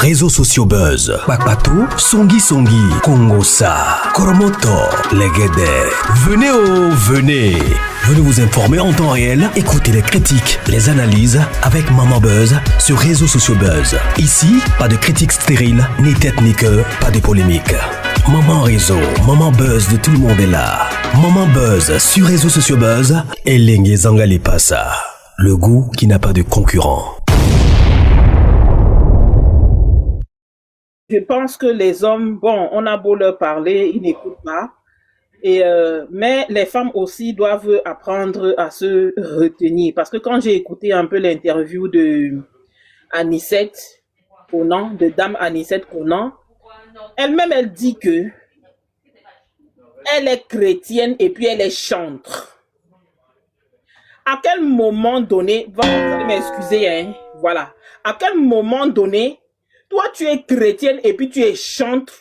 réseaux sociaux buzz. Bakpatou, Songi Songi, Kongosa, Koromoto, Legede. Venez venez. Venez vous informer en temps réel. Écoutez les critiques, les analyses avec Maman Buzz sur réseaux sociaux buzz. Ici, pas de critiques stériles, ni tête ni queue, pas de polémique. Maman réseau, Maman Buzz de tout le monde est là. Maman Buzz sur réseaux sociaux buzz. Et Lengue Zangali Passa. Le goût qui n'a pas de concurrent. Je pense que les hommes, bon, on a beau leur parler, ils n'écoutent pas. Mais les femmes aussi doivent apprendre à se retenir. Parce que quand j'ai écouté un peu l'interview de Anicette Conan, de Dame Anicette Conan, elle-même, elle dit que elle est chrétienne et puis elle est chantre. À quel moment donné, vous allez m'excuser, hein, voilà. À quel moment donné, toi, tu es chrétienne et puis tu es chantre,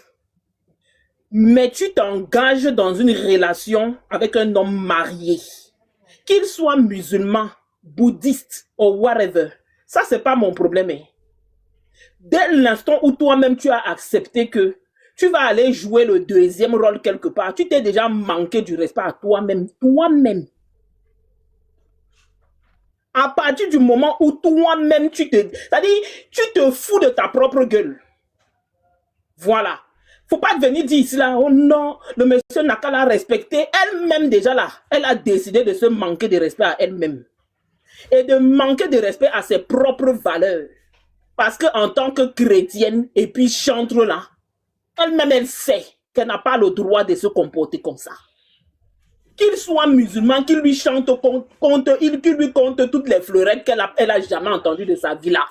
mais tu t'engages dans une relation avec un homme marié, qu'il soit musulman, bouddhiste ou whatever. Ça, c'est pas mon problème. Hein. Dès l'instant où toi-même tu as accepté que tu vas aller jouer le deuxième rôle quelque part, tu t'es déjà manqué du respect à toi-même. Toi-même. À partir du moment où toi-même c'est-à-dire, tu te fous de ta propre gueule. Voilà. Faut pas venir dire ici là, oh non, le monsieur n'a qu'à la respecter. Elle-même déjà là, elle a décidé de se manquer de respect à elle-même. Et de manquer de respect à ses propres valeurs. Parce qu'en tant que chrétienne et puis chantre là, elle-même elle sait qu'elle n'a pas le droit de se comporter comme ça. Qu'il soit musulman, qu'il lui chante, qu'il lui compte toutes les fleurettes qu'elle a jamais entendues de sa vie là.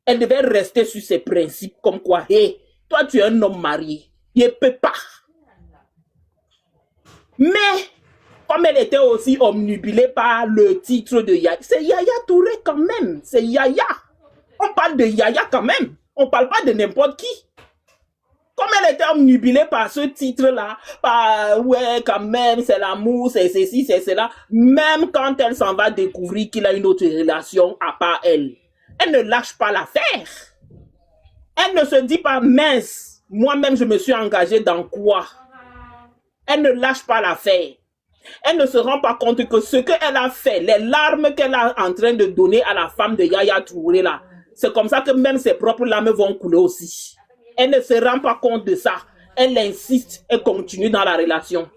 Elle devait rester sur ses principes comme quoi, hé, toi tu es un homme marié, il ne peut pas. Mais, comme elle était aussi omnubilée par le titre de Yaya, c'est Yaya Touré quand même, c'est Yaya. On parle de Yaya quand même, on ne parle pas de n'importe qui. Comme elle était omnubilée par ce titre-là, par ouais, quand même, c'est l'amour, c'est ceci, c'est cela, même quand elle s'en va découvrir qu'il a une autre relation à part elle, elle ne lâche pas l'affaire. Elle ne se dit pas, mince, moi-même je me suis engagée dans quoi? Elle ne lâche pas l'affaire. Elle ne se rend pas compte que ce qu'elle a fait, les larmes qu'elle est en train de donner à la femme de Yaya Touré là, c'est comme ça que même ses propres larmes vont couler aussi. Elle ne se rend pas compte de ça. Elle insiste et continue dans la relation.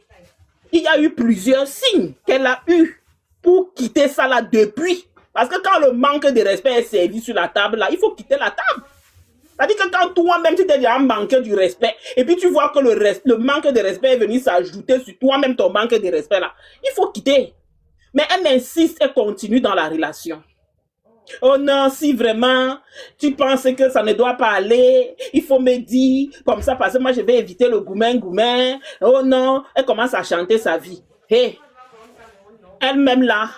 Il y a eu plusieurs signes qu'elle a eu pour quitter ça là depuis. Parce que quand le manque de respect est servi sur la table là, il faut quitter la table. C'est-à-dire que quand toi-même tu t'es déjà manqué du respect et puis tu vois que le manque de respect est venu s'ajouter sur toi-même ton manque de respect là, il faut quitter. Mais elle insiste et continue dans la relation. Oh non, si vraiment tu penses que ça ne doit pas aller, il faut me dire comme ça parce que moi je vais éviter le goumen. Oh non, elle commence à chanter sa vie. Hé, elle-même là,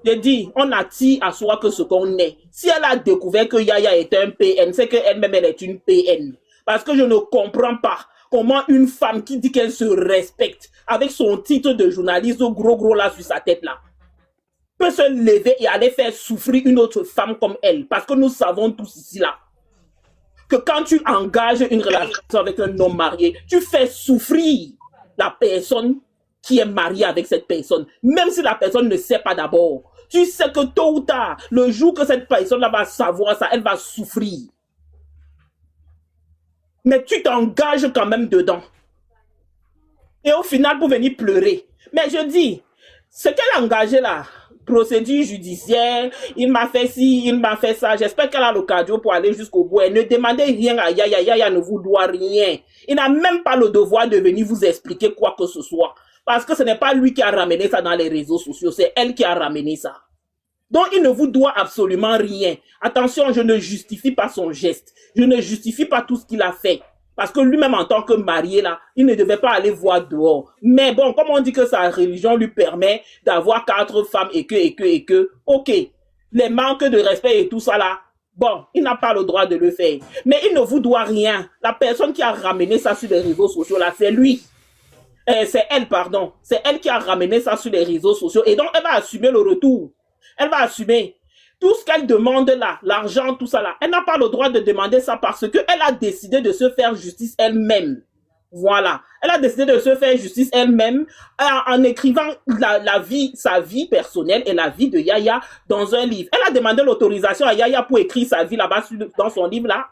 je dis, on attire à soi que ce qu'on est. Si elle a découvert que Yaya est un PN, c'est qu'elle-même elle est une PN. Parce que je ne comprends pas comment une femme qui dit qu'elle se respecte avec son titre de journaliste gros là sur sa tête là, peut se lever et aller faire souffrir une autre femme comme elle. Parce que nous savons tous ici là, que quand tu engages une relation avec un homme marié, tu fais souffrir la personne qui est mariée avec cette personne. Même si la personne ne sait pas d'abord. Tu sais que tôt ou tard, le jour que cette personne-là va savoir ça, elle va souffrir. Mais tu t'engages quand même dedans. Et au final, pour venir pleurer. Mais je dis, ce qu'elle a engagé là, procédure judiciaire, il m'a fait ci, il m'a fait ça. J'espère qu'elle a le cardio pour aller jusqu'au bout. Elle ne demandez rien à Yaya. Yaya ne vous doit rien. Il n'a même pas le devoir de venir vous expliquer quoi que ce soit. Parce que ce n'est pas lui qui a ramené ça dans les réseaux sociaux. C'est elle qui a ramené ça. Donc, il ne vous doit absolument rien. Attention, je ne justifie pas son geste. Je ne justifie pas tout ce qu'il a fait. Parce que lui-même, en tant que marié, là, il ne devait pas aller voir dehors. Mais bon, comme on dit que sa religion lui permet d'avoir 4 femmes et que, ok, les manques de respect et tout ça là, bon, il n'a pas le droit de le faire. Mais il ne vous doit rien. La personne qui a ramené ça sur les réseaux sociaux là, c'est lui. C'est elle, pardon. C'est elle qui a ramené ça sur les réseaux sociaux. Et donc, elle va assumer le retour. Elle va assumer. Tout ce qu'elle demande là, l'argent, tout ça là, elle n'a pas le droit de demander ça parce qu'elle a décidé de se faire justice elle-même. Voilà. Elle a décidé de se faire justice elle-même en écrivant sa vie personnelle et la vie de Yaya dans un livre. Elle a demandé l'autorisation à Yaya pour écrire sa vie là-bas dans son livre là,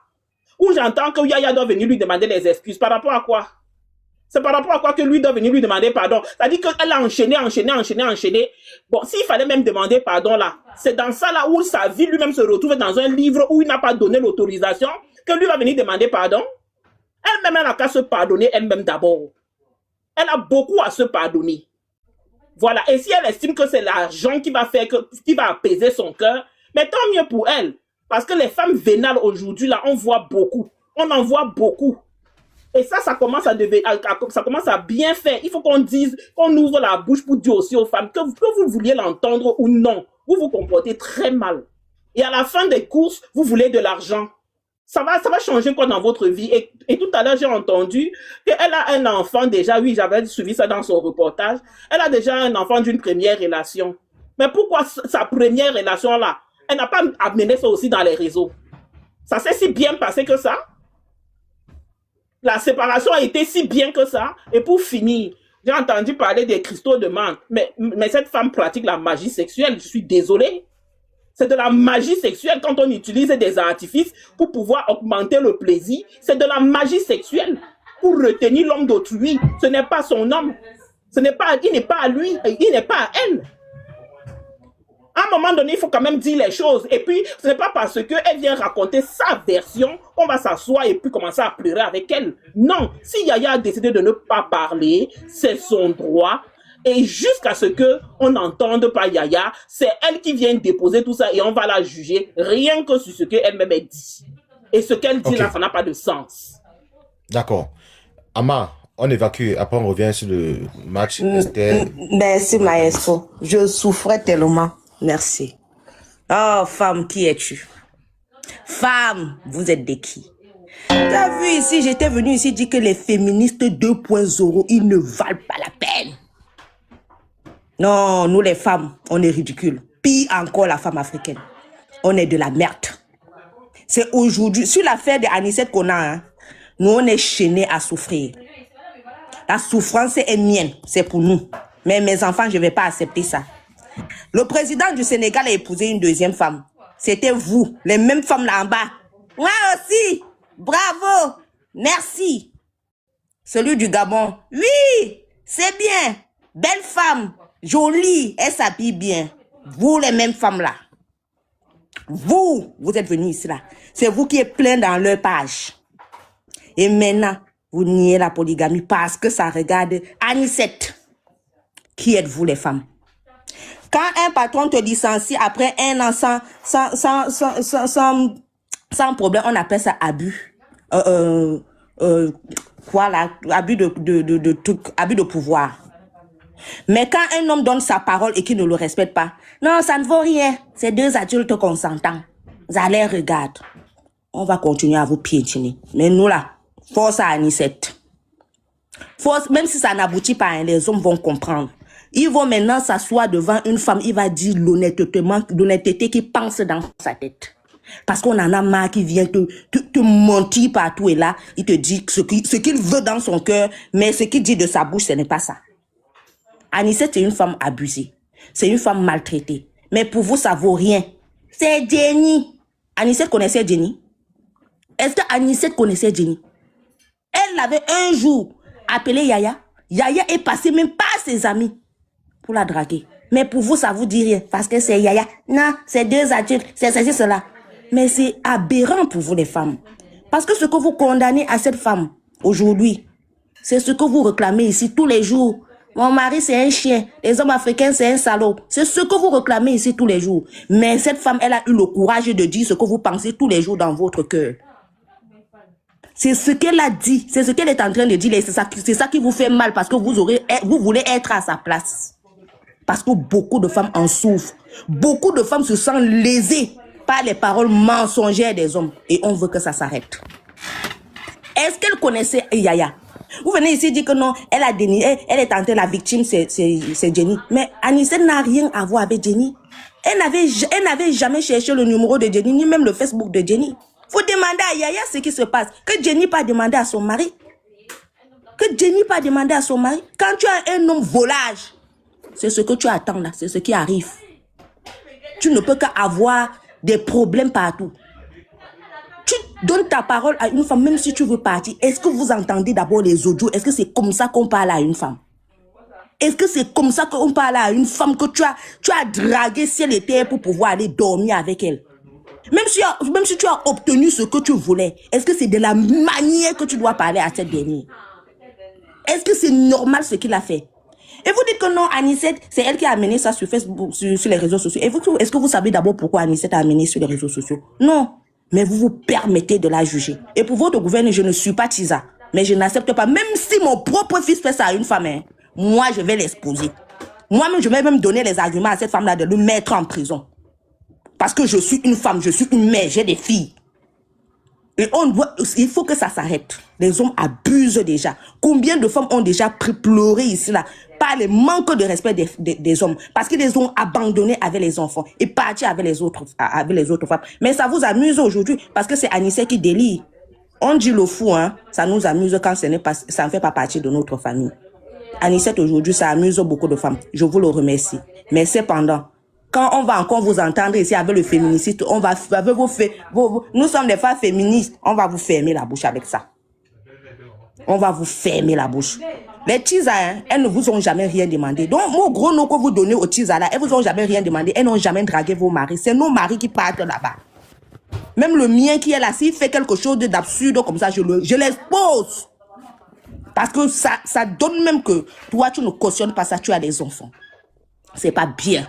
où j'entends que Yaya doit venir lui demander les excuses. Par rapport à quoi? C'est par rapport à quoi que lui doit venir lui demander pardon. C'est-à-dire qu'elle a enchaîné. Bon, s'il fallait même demander pardon là, c'est dans ça là où sa vie lui-même se retrouve dans un livre où il n'a pas donné l'autorisation que lui va venir demander pardon. Elle-même, elle n'a qu'à se pardonner elle-même d'abord. Elle a beaucoup à se pardonner. Voilà. Et si elle estime que c'est l'argent qui va apaiser son cœur, mais tant mieux pour elle. Parce que les femmes vénales aujourd'hui, là, on voit beaucoup. On en voit beaucoup. Et ça commence à bien faire. Il faut qu'on dise, qu'on ouvre la bouche pour dire aussi aux femmes que vous vouliez l'entendre ou non. Vous vous comportez très mal. Et à la fin des courses, vous voulez de l'argent. Ça va changer quoi dans votre vie? Et tout à l'heure, j'ai entendu qu'elle a un enfant déjà. Oui, j'avais suivi ça dans son reportage. Elle a déjà un enfant d'une première relation. Mais pourquoi sa première relation-là, elle n'a pas amené ça aussi dans les réseaux? Ça s'est si bien passé que ça? La séparation a été si bien que ça? Et pour finir, j'ai entendu parler des cristaux de menthe. Mais cette femme pratique la magie sexuelle. Je suis désolée. C'est de la magie sexuelle quand on utilise des artifices pour pouvoir augmenter le plaisir. C'est de la magie sexuelle pour retenir l'homme d'autrui. Ce n'est pas son homme. Il n'est pas à lui. Il n'est pas à elle. À un moment donné, il faut quand même dire les choses. Et puis, ce n'est pas parce qu'elle vient raconter sa version qu'on va s'asseoir et puis commencer à pleurer avec elle. Non. Si Yaya a décidé de ne pas parler, c'est son droit. Et jusqu'à ce qu'on n'entende pas Yaya, c'est elle qui vient déposer tout ça et on va la juger rien que sur ce qu'elle-même a dit. Et ce qu'elle dit là, ça n'a pas de sens. D'accord. Ama, on évacue, après on revient sur le match. Merci maestro, je souffrais tellement. Merci. Oh femme, qui es-tu? Femme, vous êtes des qui? T'as vu ici, j'étais venue ici dire que les féministes 2.0, ils ne valent pas la peine. Non, nous les femmes, on est ridicules. Pire encore la femme africaine. On est de la merde. C'est aujourd'hui, sur l'affaire de Anicette qu'on a, hein, nous on est chaînés à souffrir. La souffrance est mienne, c'est pour nous. Mais mes enfants, je ne vais pas accepter ça. Le président du Sénégal a épousé une deuxième femme. C'était vous, les mêmes femmes là en bas. Moi aussi, bravo, merci. Celui du Gabon, oui, c'est bien, belle femme. Jolie, elle s'habille bien. Vous, les mêmes femmes là. Vous êtes venus ici là. C'est vous qui êtes plein dans leur page. Et maintenant, vous niez la polygamie parce que ça regarde Anicette. Qui êtes-vous les femmes? Quand un patron te licencie après un an sans problème, on appelle ça abus. Quoi là? Abus de pouvoir. Mais quand un homme donne sa parole et qu'il ne le respecte pas, non, ça ne vaut rien. C'est deux adultes consentants. Vous allez regarder. On va continuer à vous piétiner. Mais nous là, force à Anicette. Force, même si ça n'aboutit pas, hein, les hommes vont comprendre. Ils vont maintenant s'asseoir devant une femme, il va dire l'honnêteté qui pense dans sa tête. Parce qu'on en a marre qui vient te mentir partout et là, il te dit ce qu'il veut dans son cœur, mais ce qu'il dit de sa bouche, ce n'est pas ça. Anicette, c'est une femme abusée. C'est une femme maltraitée. Mais pour vous, ça vaut rien. C'est Jenny. Anicette connaissait Jenny? Est-ce que Anicette connaissait Jenny? Elle l'avait un jour appelé Yaya. Yaya est passé même pas à ses amis pour la draguer. Mais pour vous, ça vous dit rien. Parce que c'est Yaya. Non, c'est deux adultes. C'est cela. Mais c'est aberrant pour vous, les femmes. Parce que ce que vous condamnez à cette femme, aujourd'hui, c'est ce que vous réclamez ici tous les jours. Mon mari, c'est un chien. Les hommes africains, c'est un salaud. C'est ce que vous réclamez ici tous les jours. Mais cette femme, elle a eu le courage de dire ce que vous pensez tous les jours dans votre cœur. C'est ce qu'elle a dit. C'est ce qu'elle est en train de dire. C'est ça qui vous fait mal parce que vous voulez être à sa place. Parce que beaucoup de femmes en souffrent. Beaucoup de femmes se sentent lésées par les paroles mensongères des hommes. Et on veut que ça s'arrête. Est-ce qu'elle connaissait Yaya? Vous venez ici dire que non, elle a dénié, elle est tentée, la victime, c'est Jenny. Mais Anicette n'a rien à voir avec Jenny. Elle n'avait jamais cherché le numéro de Jenny, ni même le Facebook de Jenny. Vous demandez à Yaya ce qui se passe. Que Jenny pas demandé à son mari. Que Jenny pas demandé à son mari. Quand tu as un homme volage, c'est ce que tu attends là, c'est ce qui arrive. Tu ne peux qu'avoir des problèmes partout. Tu donnes ta parole à une femme, même si tu veux partir. Est-ce que vous entendez d'abord les audios? Est-ce que c'est comme ça qu'on parle à une femme? Est-ce que c'est comme ça qu'on parle à une femme que tu as dragué ciel et terre pour pouvoir aller dormir avec elle? Même si tu as obtenu ce que tu voulais, est-ce que c'est de la manière que tu dois parler à cette dernière? Est-ce que c'est normal ce qu'il a fait? Et vous dites que non, Anicette, c'est elle qui a amené ça sur Facebook, sur les réseaux sociaux. Et vous, est-ce que vous savez d'abord pourquoi Anicette a amené sur les réseaux sociaux? Non. Mais vous vous permettez de la juger. Et pour votre gouvernement, je ne suis pas Tisa. Mais je n'accepte pas. Même si mon propre fils fait ça à une femme, hein, moi, je vais l'exposer. Moi-même, je vais même donner les arguments à cette femme-là de le mettre en prison. Parce que je suis une femme, je suis une mère, j'ai des filles. Et il faut que ça s'arrête. Les hommes abusent déjà. Combien de femmes ont déjà pleuré ici, là, par le manque de respect des hommes, parce qu'ils les ont abandonnés avec les enfants et partis avec les autres femmes. Mais ça vous amuse aujourd'hui, parce que c'est Anicette qui délire. On dit le fou, hein, ça nous amuse quand ça ne fait pas partie de notre famille. Anicette aujourd'hui, ça amuse beaucoup de femmes. Je vous le remercie. Mais cependant, quand on va encore vous entendre ici avec le féminicide, on va nous sommes des femmes féministes, on va vous fermer la bouche avec ça. On va vous fermer la bouche. Les Tisa, hein, elles ne vous ont jamais rien demandé. Donc, mon gros nom que vous donnez aux Tisa là, elles vous ont jamais rien demandé. Elles n'ont jamais dragué vos maris. C'est nos maris qui partent là-bas. Même le mien qui est là, s'il fait quelque chose d'absurde comme ça, je l'expose. Parce que ça donne même que toi, tu ne cautionnes pas ça, tu as des enfants. C'est pas bien.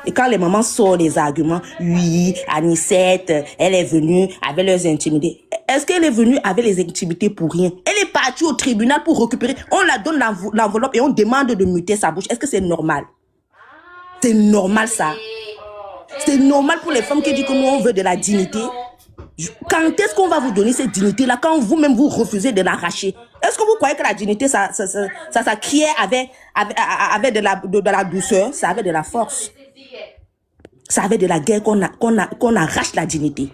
Et quand les mamans sortent les arguments, oui, Anicette, elle est venue avec leurs intimités. Est-ce qu'elle est venue avec les intimités pour rien? Elle est partie au tribunal pour récupérer. On la donne l'enveloppe et on demande de muter sa bouche. Est-ce que c'est normal? C'est normal ça. C'est normal pour les femmes qui disent que nous on veut de la dignité. Quand est-ce qu'on va vous donner cette dignité-là quand vous-même vous refusez de l'arracher? Est-ce que vous croyez que la dignité, ça s'acquiert avec de la douceur? Ça avec de la force. Ça avec de la guerre qu'on arrache la dignité.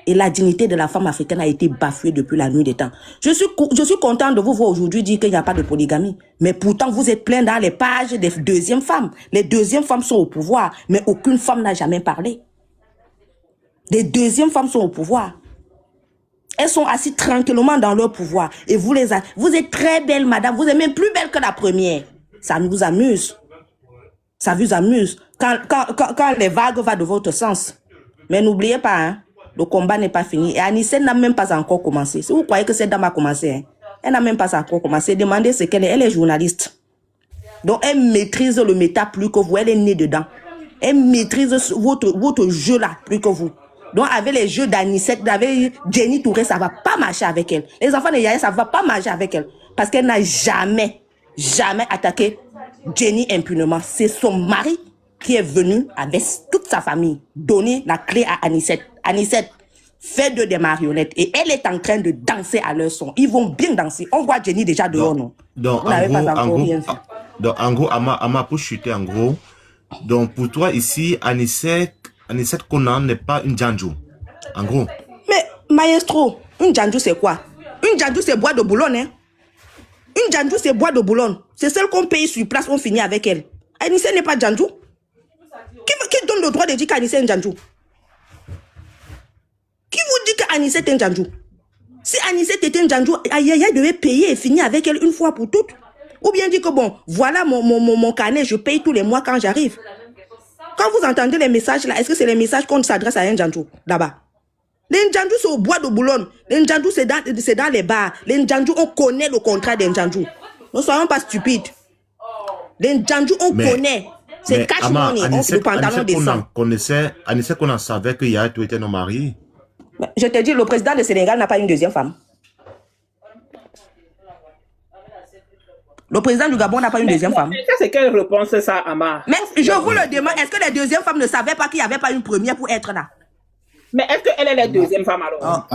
Et la dignité de la femme africaine a été bafouée depuis la nuit des temps. Je suis content de vous voir aujourd'hui dire qu'il n'y a pas de polygamie. Mais pourtant, vous êtes plein dans les pages des deuxièmes femmes. Les deuxièmes femmes sont au pouvoir, mais aucune femme n'a jamais parlé. Les deuxièmes femmes sont au pouvoir. Elles sont assises tranquillement dans leur pouvoir. Et vous êtes très belle, madame. Vous êtes même plus belle que la première. Ça nous amuse. Ça vous amuse. Quand les vagues vont de votre sens. Mais n'oubliez pas, hein, le combat n'est pas fini. Et Anicette n'a même pas encore commencé. Si vous croyez que cette dame a commencé, hein, elle n'a même pas encore commencé. Demandez ce qu'elle est. Elle est journaliste. Donc, elle maîtrise le méta plus que vous. Elle est née dedans. Elle maîtrise votre jeu là plus que vous. Donc, avec les jeux d'Anicette, avec Jenny Touré, ça ne va pas marcher avec elle. Les enfants de Yaya, ça ne va pas marcher avec elle. Parce qu'elle n'a jamais attaqué Jenny impunément. C'est son mari qui est venu avec toute sa famille donner la clé à Anicette. Anicette, fait des marionnettes. Et elle est en train de danser à leur son. Ils vont bien danser. On voit Jenny déjà dehors, non? Donc, en gros, Ama, pour chuter, en gros, donc pour toi ici, Anicette Konan n'est pas une Djandjou. En gros. Mais, maestro, une Djandjou c'est quoi? Une Djandjou c'est bois de Boulogne. Hein? Une Djandjou c'est bois de Boulogne. C'est celle qu'on paye sur place, on finit avec elle. Anicette n'est pas Djandjou. Qui donne le droit de dire qu'Anicette est un Djandjou? Qui vous dit qu'Anicette est un Djandjou? Si Anicette était un Djandjou, Yaya devait payer et finir avec elle une fois pour toutes. Ou bien dire que bon, voilà mon carnet, je paye tous les mois quand j'arrive. Quand vous entendez les messages là, est-ce que c'est les messages qu'on s'adresse à un Djandjou là-bas? Les Ndjandjou, c'est au bois de Boulogne. Les Ndjandjou, c'est dans les bars. Les Ndjandjou, on connaît le contrat des Ndjandjou. Ne soyons pas stupides. Les Ndjandjou, on connaît. C'est cash money, le pantalon descend. Anicette qu'on en savait qu'il y a tout été nos maris. Je te dis, le président du Sénégal n'a pas une deuxième femme. Le président du Gabon n'a pas une deuxième femme. C'est quelle réponse ça, Ama? Mais je vous le demande, est-ce que les deuxièmes femmes ne savaient pas qu'il n'y avait pas une première pour être là? Mais est-ce qu'elle est la deuxième femme alors?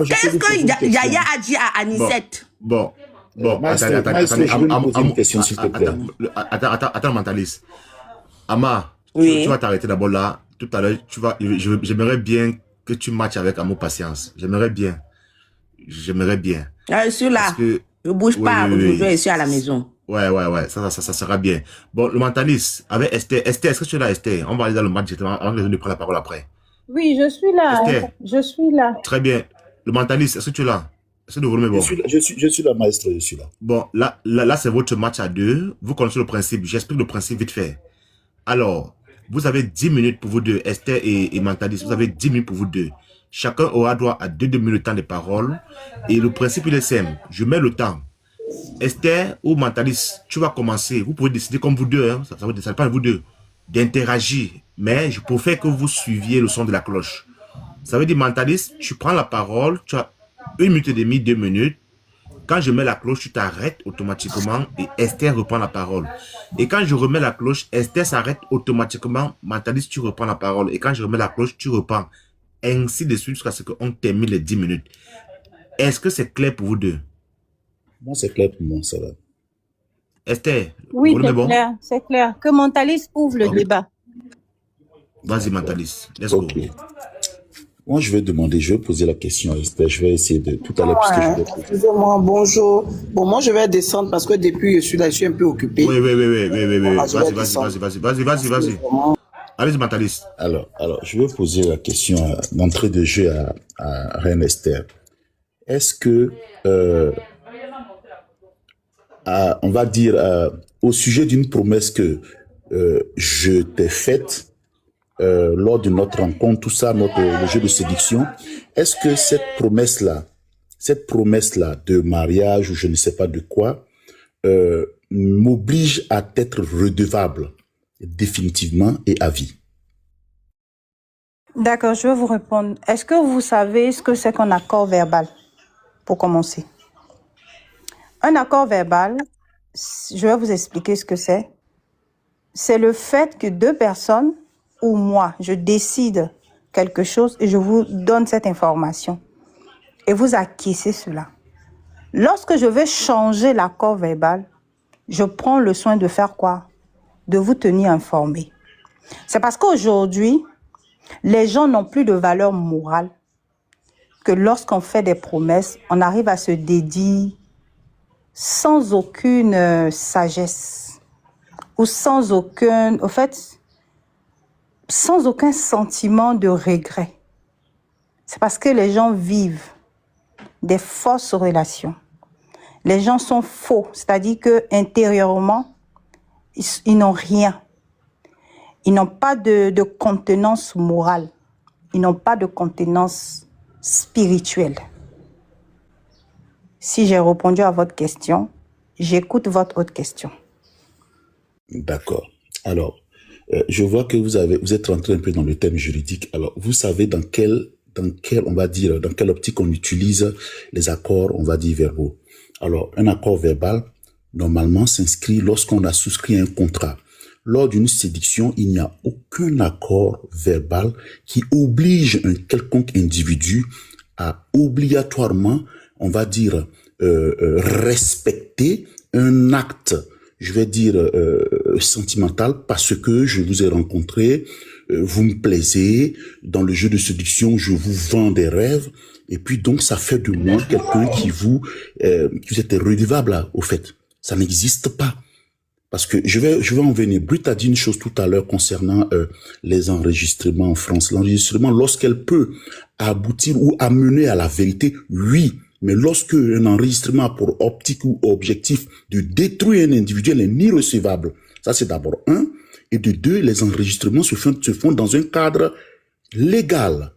Qu'est-ce que Yaya a dit à Anicette? Bon, attends, mentaliste. Ama, Tu vas Oui. t'arrêter d'abord là. Tout à l'heure, j'aimerais bien que tu matches avec Amour Patience. J'aimerais bien. J'aimerais bien. Je suis Parce là. que, Je bouge oui, pas. oui, Aujourd'hui, oui. je suis à la maison. Ouais. Ça sera bien. Bon, le mentaliste, avec Esther. Esther, est-ce que tu es là, Esther? On va aller dans le match directement avant que les autres prennent la parole après. Oui, je suis là. Esther, Je suis là. très bien. Le mentaliste, est-ce que tu es là? Est-ce que le volume est bon? Je suis là, maestro, je suis là. Bon, là c'est votre match à deux. Vous connaissez le principe. J'explique le principe vite fait. Alors, vous avez 10 minutes pour vous deux, Esther et mentaliste. Vous avez 10 minutes pour vous deux. Chacun aura droit à 2 minutes de temps de parole. Et le principe, il est simple. Je mets le temps. Esther ou mentaliste, tu vas commencer. Vous pouvez décider comme vous deux. Hein, ça ne pas vous deux. D'interagir. Mais je préfère que vous suiviez le son de la cloche. Ça veut dire mentaliste, tu prends la parole. Tu as 1 minute et demie, 2 minutes. Quand je mets la cloche, tu t'arrêtes automatiquement et Esther reprend la parole. Et quand je remets la cloche, Esther s'arrête automatiquement. Mentaliste, tu reprends la parole. Et quand je remets la cloche, tu reprends. Ainsi de suite jusqu'à ce qu'on termine les 10 minutes. Est-ce que c'est clair pour vous deux? Moi, c'est clair pour moi, ça va. Esther, Oui, volume est bon? c'est clair. Que Mentaliste ouvre le Ok. débat. Vas-y, mentaliste. Let's go. Ok. Moi, je vais poser la question à Esther. Je vais essayer de tout à l'heure, puisque je vais poser. Excusez-moi, bonjour. Bon, moi, je vais descendre parce que depuis je suis là, je suis un peu occupé. Oui. Voilà, je vais Vas-y. Allez, mentaliste. Alors, je vais poser la question d'entrée de jeu à Reine Esther. Est-ce que, on va dire, au sujet d'une promesse que je t'ai faite lors de notre rencontre, tout ça, le jeu de séduction, est-ce que cette promesse-là de mariage ou je ne sais pas de quoi, m'oblige à être redevable définitivement et à vie? D'accord, je vais vous répondre. Est-ce que vous savez ce que c'est qu'un accord verbal, pour commencer? Un accord verbal, je vais vous expliquer ce que c'est. C'est le fait que deux personnes ou moi, je décide quelque chose et je vous donne cette information. Et vous acquiescez cela. Lorsque je vais changer l'accord verbal, je prends le soin de faire quoi? De vous tenir informé. C'est parce qu'aujourd'hui, les gens n'ont plus de valeur morale que lorsqu'on fait des promesses, on arrive à se dédier sans aucune sagesse ou sans aucun sentiment de regret. C'est parce que les gens vivent des fausses relations. Les gens sont faux, c'est-à-dire que intérieurement, ils n'ont rien. Ils n'ont pas de contenance morale. Ils n'ont pas de contenance spirituelle. Si j'ai répondu à votre question, j'écoute votre autre question. D'accord. Alors, je vois que vous êtes rentré un peu dans le thème juridique. Alors, vous savez dans quelle optique on utilise les accords, on va dire, verbaux. Alors, un accord verbal, normalement, s'inscrit lorsqu'on a souscrit un contrat. Lors d'une séduction, il n'y a aucun accord verbal qui oblige un quelconque individu à obligatoirement, on va dire, respecter un acte, je vais dire, sentimental, parce que je vous ai rencontré, vous me plaisez, dans le jeu de séduction, je vous vends des rêves, et puis donc ça fait de moi quelqu'un qui vous êtes redevable, là, au fait. Ça n'existe pas. Parce que je vais en venir. Brut a dit une chose tout à l'heure concernant les enregistrements en France. L'enregistrement, lorsqu'elle peut aboutir ou amener à la vérité, oui. Mais lorsque un enregistrement a pour optique ou objectif de détruire un individu, elle n'est recevable. Ça, c'est d'abord un. Et de deux, les enregistrements se font dans un cadre légal.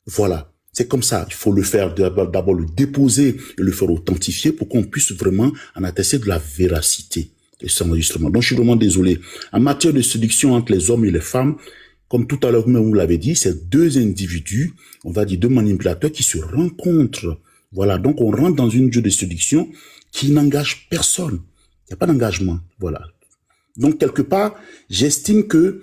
Voilà. C'est comme ça. Il faut le faire d'abord le déposer et le faire authentifier pour qu'on puisse vraiment en attester de la véracité de cet enregistrement. Donc, je suis vraiment désolé. En matière de séduction entre les hommes et les femmes, comme tout à l'heure, vous l'avez dit, c'est deux individus, on va dire deux manipulateurs qui se rencontrent. Voilà. Donc, on rentre dans une jeu de séduction qui n'engage personne. Il n'y a pas d'engagement. Voilà. Donc, quelque part, j'estime que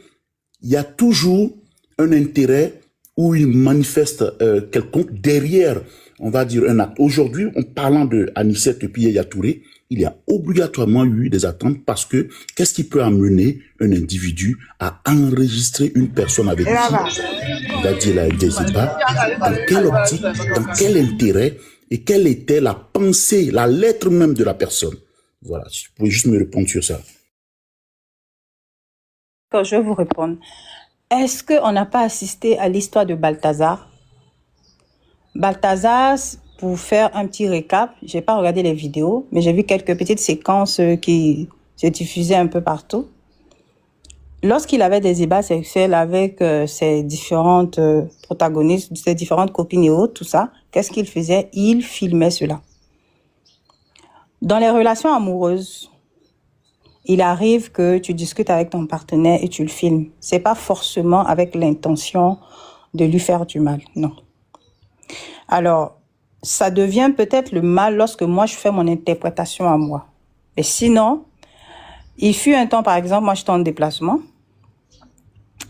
il y a toujours un intérêt ou une manifeste quelconque derrière on va dire, un acte. Aujourd'hui, en parlant de Anissette et puis Yaya Touré, il y a obligatoirement eu des attentes parce que qu'est-ce qui peut amener un individu à enregistrer une personne avec qui il va dire la Desiba, dans quelle optique, dans quel intérêt et quelle était la pensée, la lettre même de la personne. Voilà, si vous pouvez juste me répondre sur ça. Quand je vais vous répondre, est-ce qu'on n'a pas assisté à l'histoire de Balthazar? Balthazar, pour faire un petit récap, j'ai pas regardé les vidéos, mais j'ai vu quelques petites séquences qui se diffusaient un peu partout. Lorsqu'il avait des ébats sexuels avec ses différentes protagonistes, ses différentes copines et autres, tout ça, qu'est-ce qu'il faisait? Il filmait cela. Dans les relations amoureuses, il arrive que tu discutes avec ton partenaire et tu le filmes. C'est pas forcément avec l'intention de lui faire du mal, non. Alors, ça devient peut-être le mal lorsque moi je fais mon interprétation à moi. Et sinon, il fut un temps, par exemple, moi j'étais en déplacement.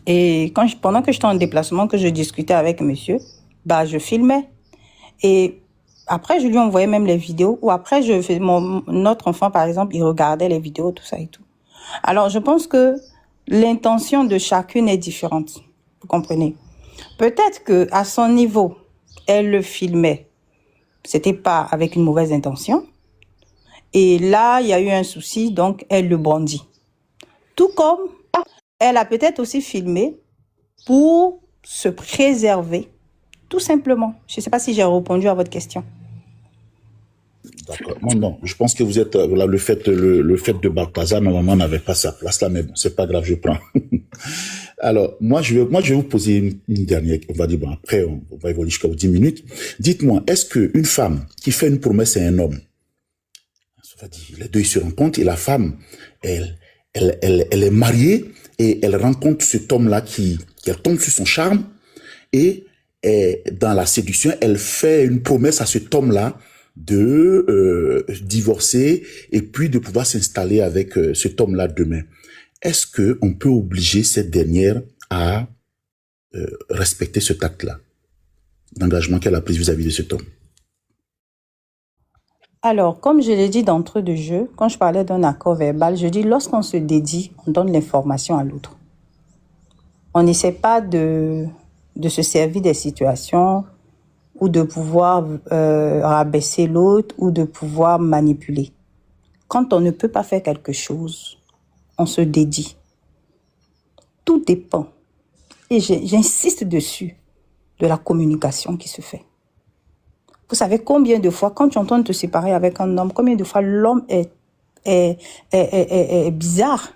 Et pendant que j'étais en déplacement, que je discutais avec monsieur, bah je filmais. Et après, je lui envoyais même les vidéos. Ou après, notre enfant, par exemple, il regardait les vidéos, tout ça et tout. Alors, je pense que l'intention de chacune est différente. Vous comprenez? Peut-être que à son niveau, elle le filmait. C'était pas avec une mauvaise intention. Et là, il y a eu un souci, donc elle le brandit. Tout comme elle a peut-être aussi filmé pour se préserver, tout simplement. Je ne sais pas si j'ai répondu à votre question. D'accord. Non, je pense que vous êtes là, le fait de Balthazar normalement n'avait pas sa place là, mais bon, c'est pas grave, je prends. Alors, moi je vais vous poser une dernière, on va dire, bon, après on va évoluer jusqu'à 10 minutes. Dites-moi, est-ce qu'une femme qui fait une promesse à un homme, les deux ils se rencontrent et la femme, elle est mariée et elle rencontre cet homme-là elle tombe sur son charme et dans la séduction, elle fait une promesse à cet homme-là de divorcer et puis de pouvoir s'installer avec cet homme-là demain. Est-ce que on peut obliger cette dernière à respecter cet acte-là, d'engagement qu'elle a pris vis-à-vis de cet homme? Alors, comme je l'ai dit d'entrée de jeu, quand je parlais d'un accord verbal, je dis lorsqu'on se dédie, on donne l'information à l'autre. On n'essaie pas de se servir des situations ou de pouvoir rabaisser l'autre ou de pouvoir manipuler. Quand on ne peut pas faire quelque chose, on se dédie. Tout dépend, et j'insiste dessus, de la communication qui se fait. Vous savez combien de fois, quand tu entends te séparer avec un homme, combien de fois l'homme est bizarre.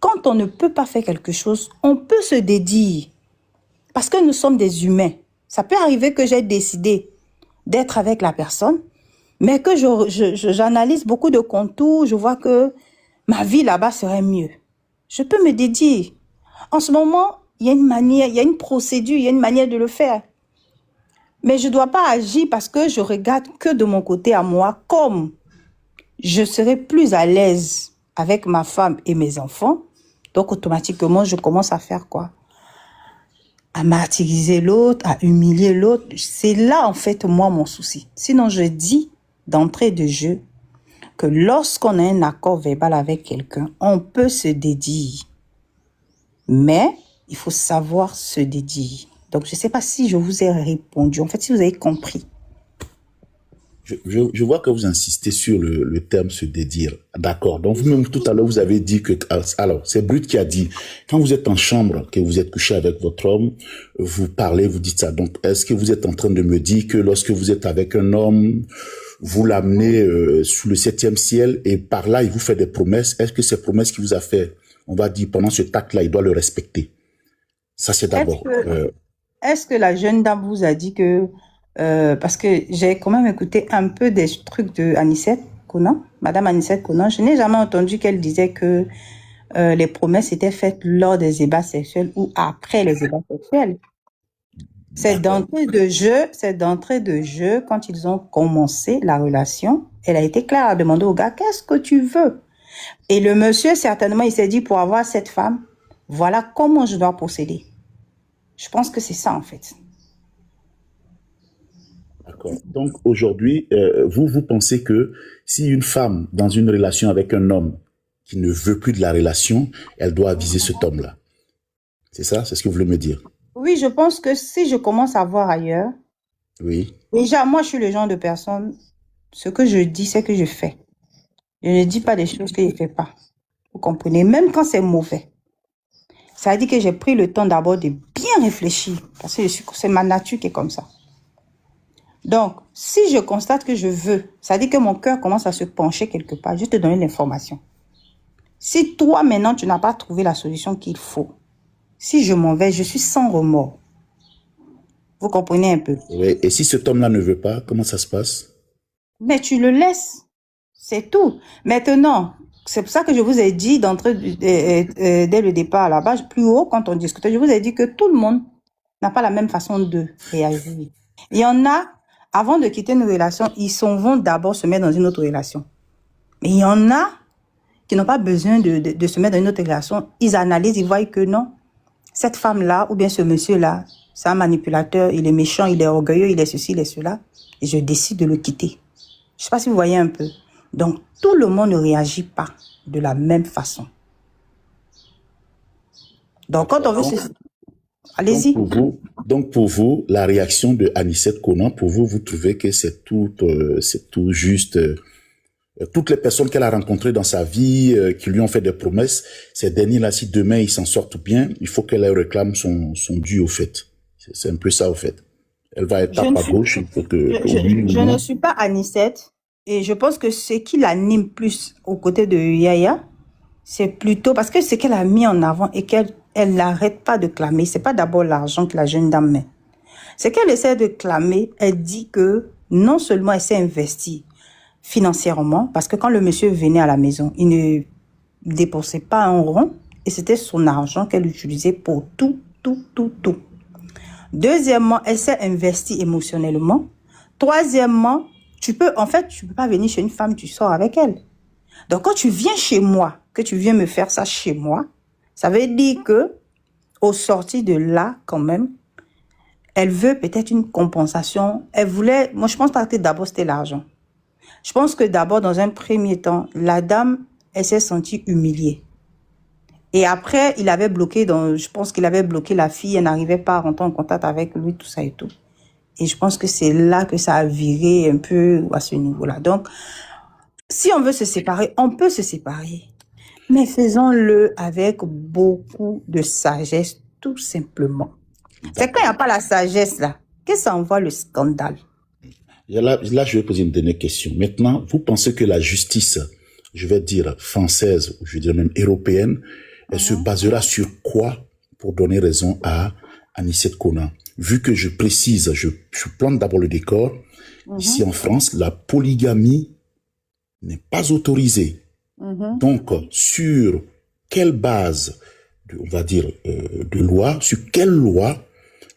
Quand on ne peut pas faire quelque chose, on peut se dédier. Parce que nous sommes des humains. Ça peut arriver que j'ai décidé d'être avec la personne, mais que j'analyse beaucoup de contours, je vois que ma vie là-bas serait mieux. Je peux me dédier. En ce moment, il y a une manière, il y a une procédure, il y a une manière de le faire. Mais je ne dois pas agir parce que je regarde que de mon côté à moi, comme je serai plus à l'aise avec ma femme et mes enfants. Donc, automatiquement, je commence à faire quoi? À martyriser l'autre, à humilier l'autre. C'est là, en fait, moi, mon souci. Sinon, je dis d'entrée de jeu que lorsqu'on a un accord verbal avec quelqu'un, on peut se dédier. Mais il faut savoir se dédier. Donc, je ne sais pas si je vous ai répondu. En fait, si vous avez compris. Je vois que vous insistez sur le terme se dédire. D'accord. Donc, vous-même, tout à l'heure, vous avez dit que... Alors, c'est Brut qui a dit, quand vous êtes en chambre, que vous êtes couché avec votre homme, vous parlez, vous dites ça. Donc, est-ce que vous êtes en train de me dire que lorsque vous êtes avec un homme, vous l'amenez sous le 7e ciel et par là, il vous fait des promesses? Est-ce que ces promesses qu'il vous a fait, on va dire, pendant ce acte-là, il doit le respecter? Ça, c'est d'abord... Est-ce que la jeune dame vous a dit que... parce que j'ai quand même écouté un peu des trucs de Anissette Konan, Madame Anissette Konan. Je n'ai jamais entendu qu'elle disait que les promesses étaient faites lors des ébats sexuels ou après les ébats sexuels. C'est d'entrée de jeu, quand ils ont commencé la relation, elle a été claire à demander au gars, qu'est-ce que tu veux? Et le monsieur, certainement, il s'est dit, pour avoir cette femme, voilà comment je dois procéder. Je pense que c'est ça, en fait. D'accord. Donc aujourd'hui, vous pensez que si une femme dans une relation avec un homme qui ne veut plus de la relation, elle doit aviser cet homme-là. C'est ça? C'est ce que vous voulez me dire? Oui, je pense que si je commence à voir ailleurs, Oui. déjà, moi, je suis le genre de personne, ce que je dis, c'est que je fais. Je ne dis pas des choses que je ne fais pas. Vous comprenez? Même quand c'est mauvais. Ça veut dire que j'ai pris le temps d'abord de bien réfléchir. Parce que c'est ma nature qui est comme ça. Donc, si je constate que je veux, ça veut dire que mon cœur commence à se pencher quelque part. Je vais te donner l'information. Si toi, maintenant, tu n'as pas trouvé la solution qu'il faut, si je m'en vais, je suis sans remords. Vous comprenez un peu? Oui. Et si cet homme-là ne veut pas, comment ça se passe? Mais tu le laisses. C'est tout. Maintenant, c'est pour ça que je vous ai dit d'entrer dès le départ là-bas, plus haut, quand on discutait, je vous ai dit que tout le monde n'a pas la même façon de réagir. Il y en a, avant de quitter une relation, ils s'en vont d'abord se mettre dans une autre relation. Mais il y en a qui n'ont pas besoin de se mettre dans une autre relation. Ils analysent, ils voient que non, cette femme-là, ou bien ce monsieur-là, c'est un manipulateur, il est méchant, il est orgueilleux, il est ceci, il est cela, et je décide de le quitter. Je ne sais pas si vous voyez un peu. Donc, tout le monde ne réagit pas de la même façon. Donc, quand on veut se... Allez-y. Donc pour vous, la réaction de Anicet Konan, pour vous, vous trouvez que c'est tout juste... toutes les personnes qu'elle a rencontrées dans sa vie, qui lui ont fait des promesses, ces derniers-là, si demain ils s'en sortent bien, il faut qu'elle réclame son dû au fait. C'est un peu ça au fait. Elle va être tape à gauche, il faut que... Je ne suis pas Anicet, et je pense que ce qui l'anime plus aux côtés de Yaya, c'est plutôt parce que ce qu'elle a mis en avant et qu'elle n'arrête pas de clamer, c'est pas d'abord l'argent que la jeune dame met. Ce qu'elle essaie de clamer, elle dit que non seulement elle s'est investie financièrement, parce que quand le monsieur venait à la maison, il ne dépensait pas un rond, et c'était son argent qu'elle utilisait pour tout. Deuxièmement, elle s'est investie émotionnellement. Troisièmement, tu peux pas venir chez une femme, tu sors avec elle. Donc, quand tu viens chez moi, que tu viens me faire ça chez moi, ça veut dire que, au sorti de là, quand même, elle veut peut-être une compensation. Elle voulait, moi, je pense pas que d'abord, c'était l'argent. Je pense que d'abord, dans un premier temps, la dame, elle s'est sentie humiliée. Et après, je pense qu'il avait bloqué la fille, elle n'arrivait pas à rentrer en contact avec lui, tout ça et tout. Et je pense que c'est là que ça a viré un peu à ce niveau-là. Donc, si on veut se séparer, on peut se séparer. Mais faisons-le avec beaucoup de sagesse, tout simplement. C'est quand il n'y a pas la sagesse, là, que ça envoie le scandale. Là, je vais poser une dernière question. Maintenant, vous pensez que la justice, je vais dire française, ou je dirais même européenne, elle se basera sur quoi pour donner raison à Anicet Konan? Vu que je précise, je plante d'abord le décor, ici en France, la polygamie n'est pas autorisée. Donc, sur quelle base, on va dire, de loi, sur quelle loi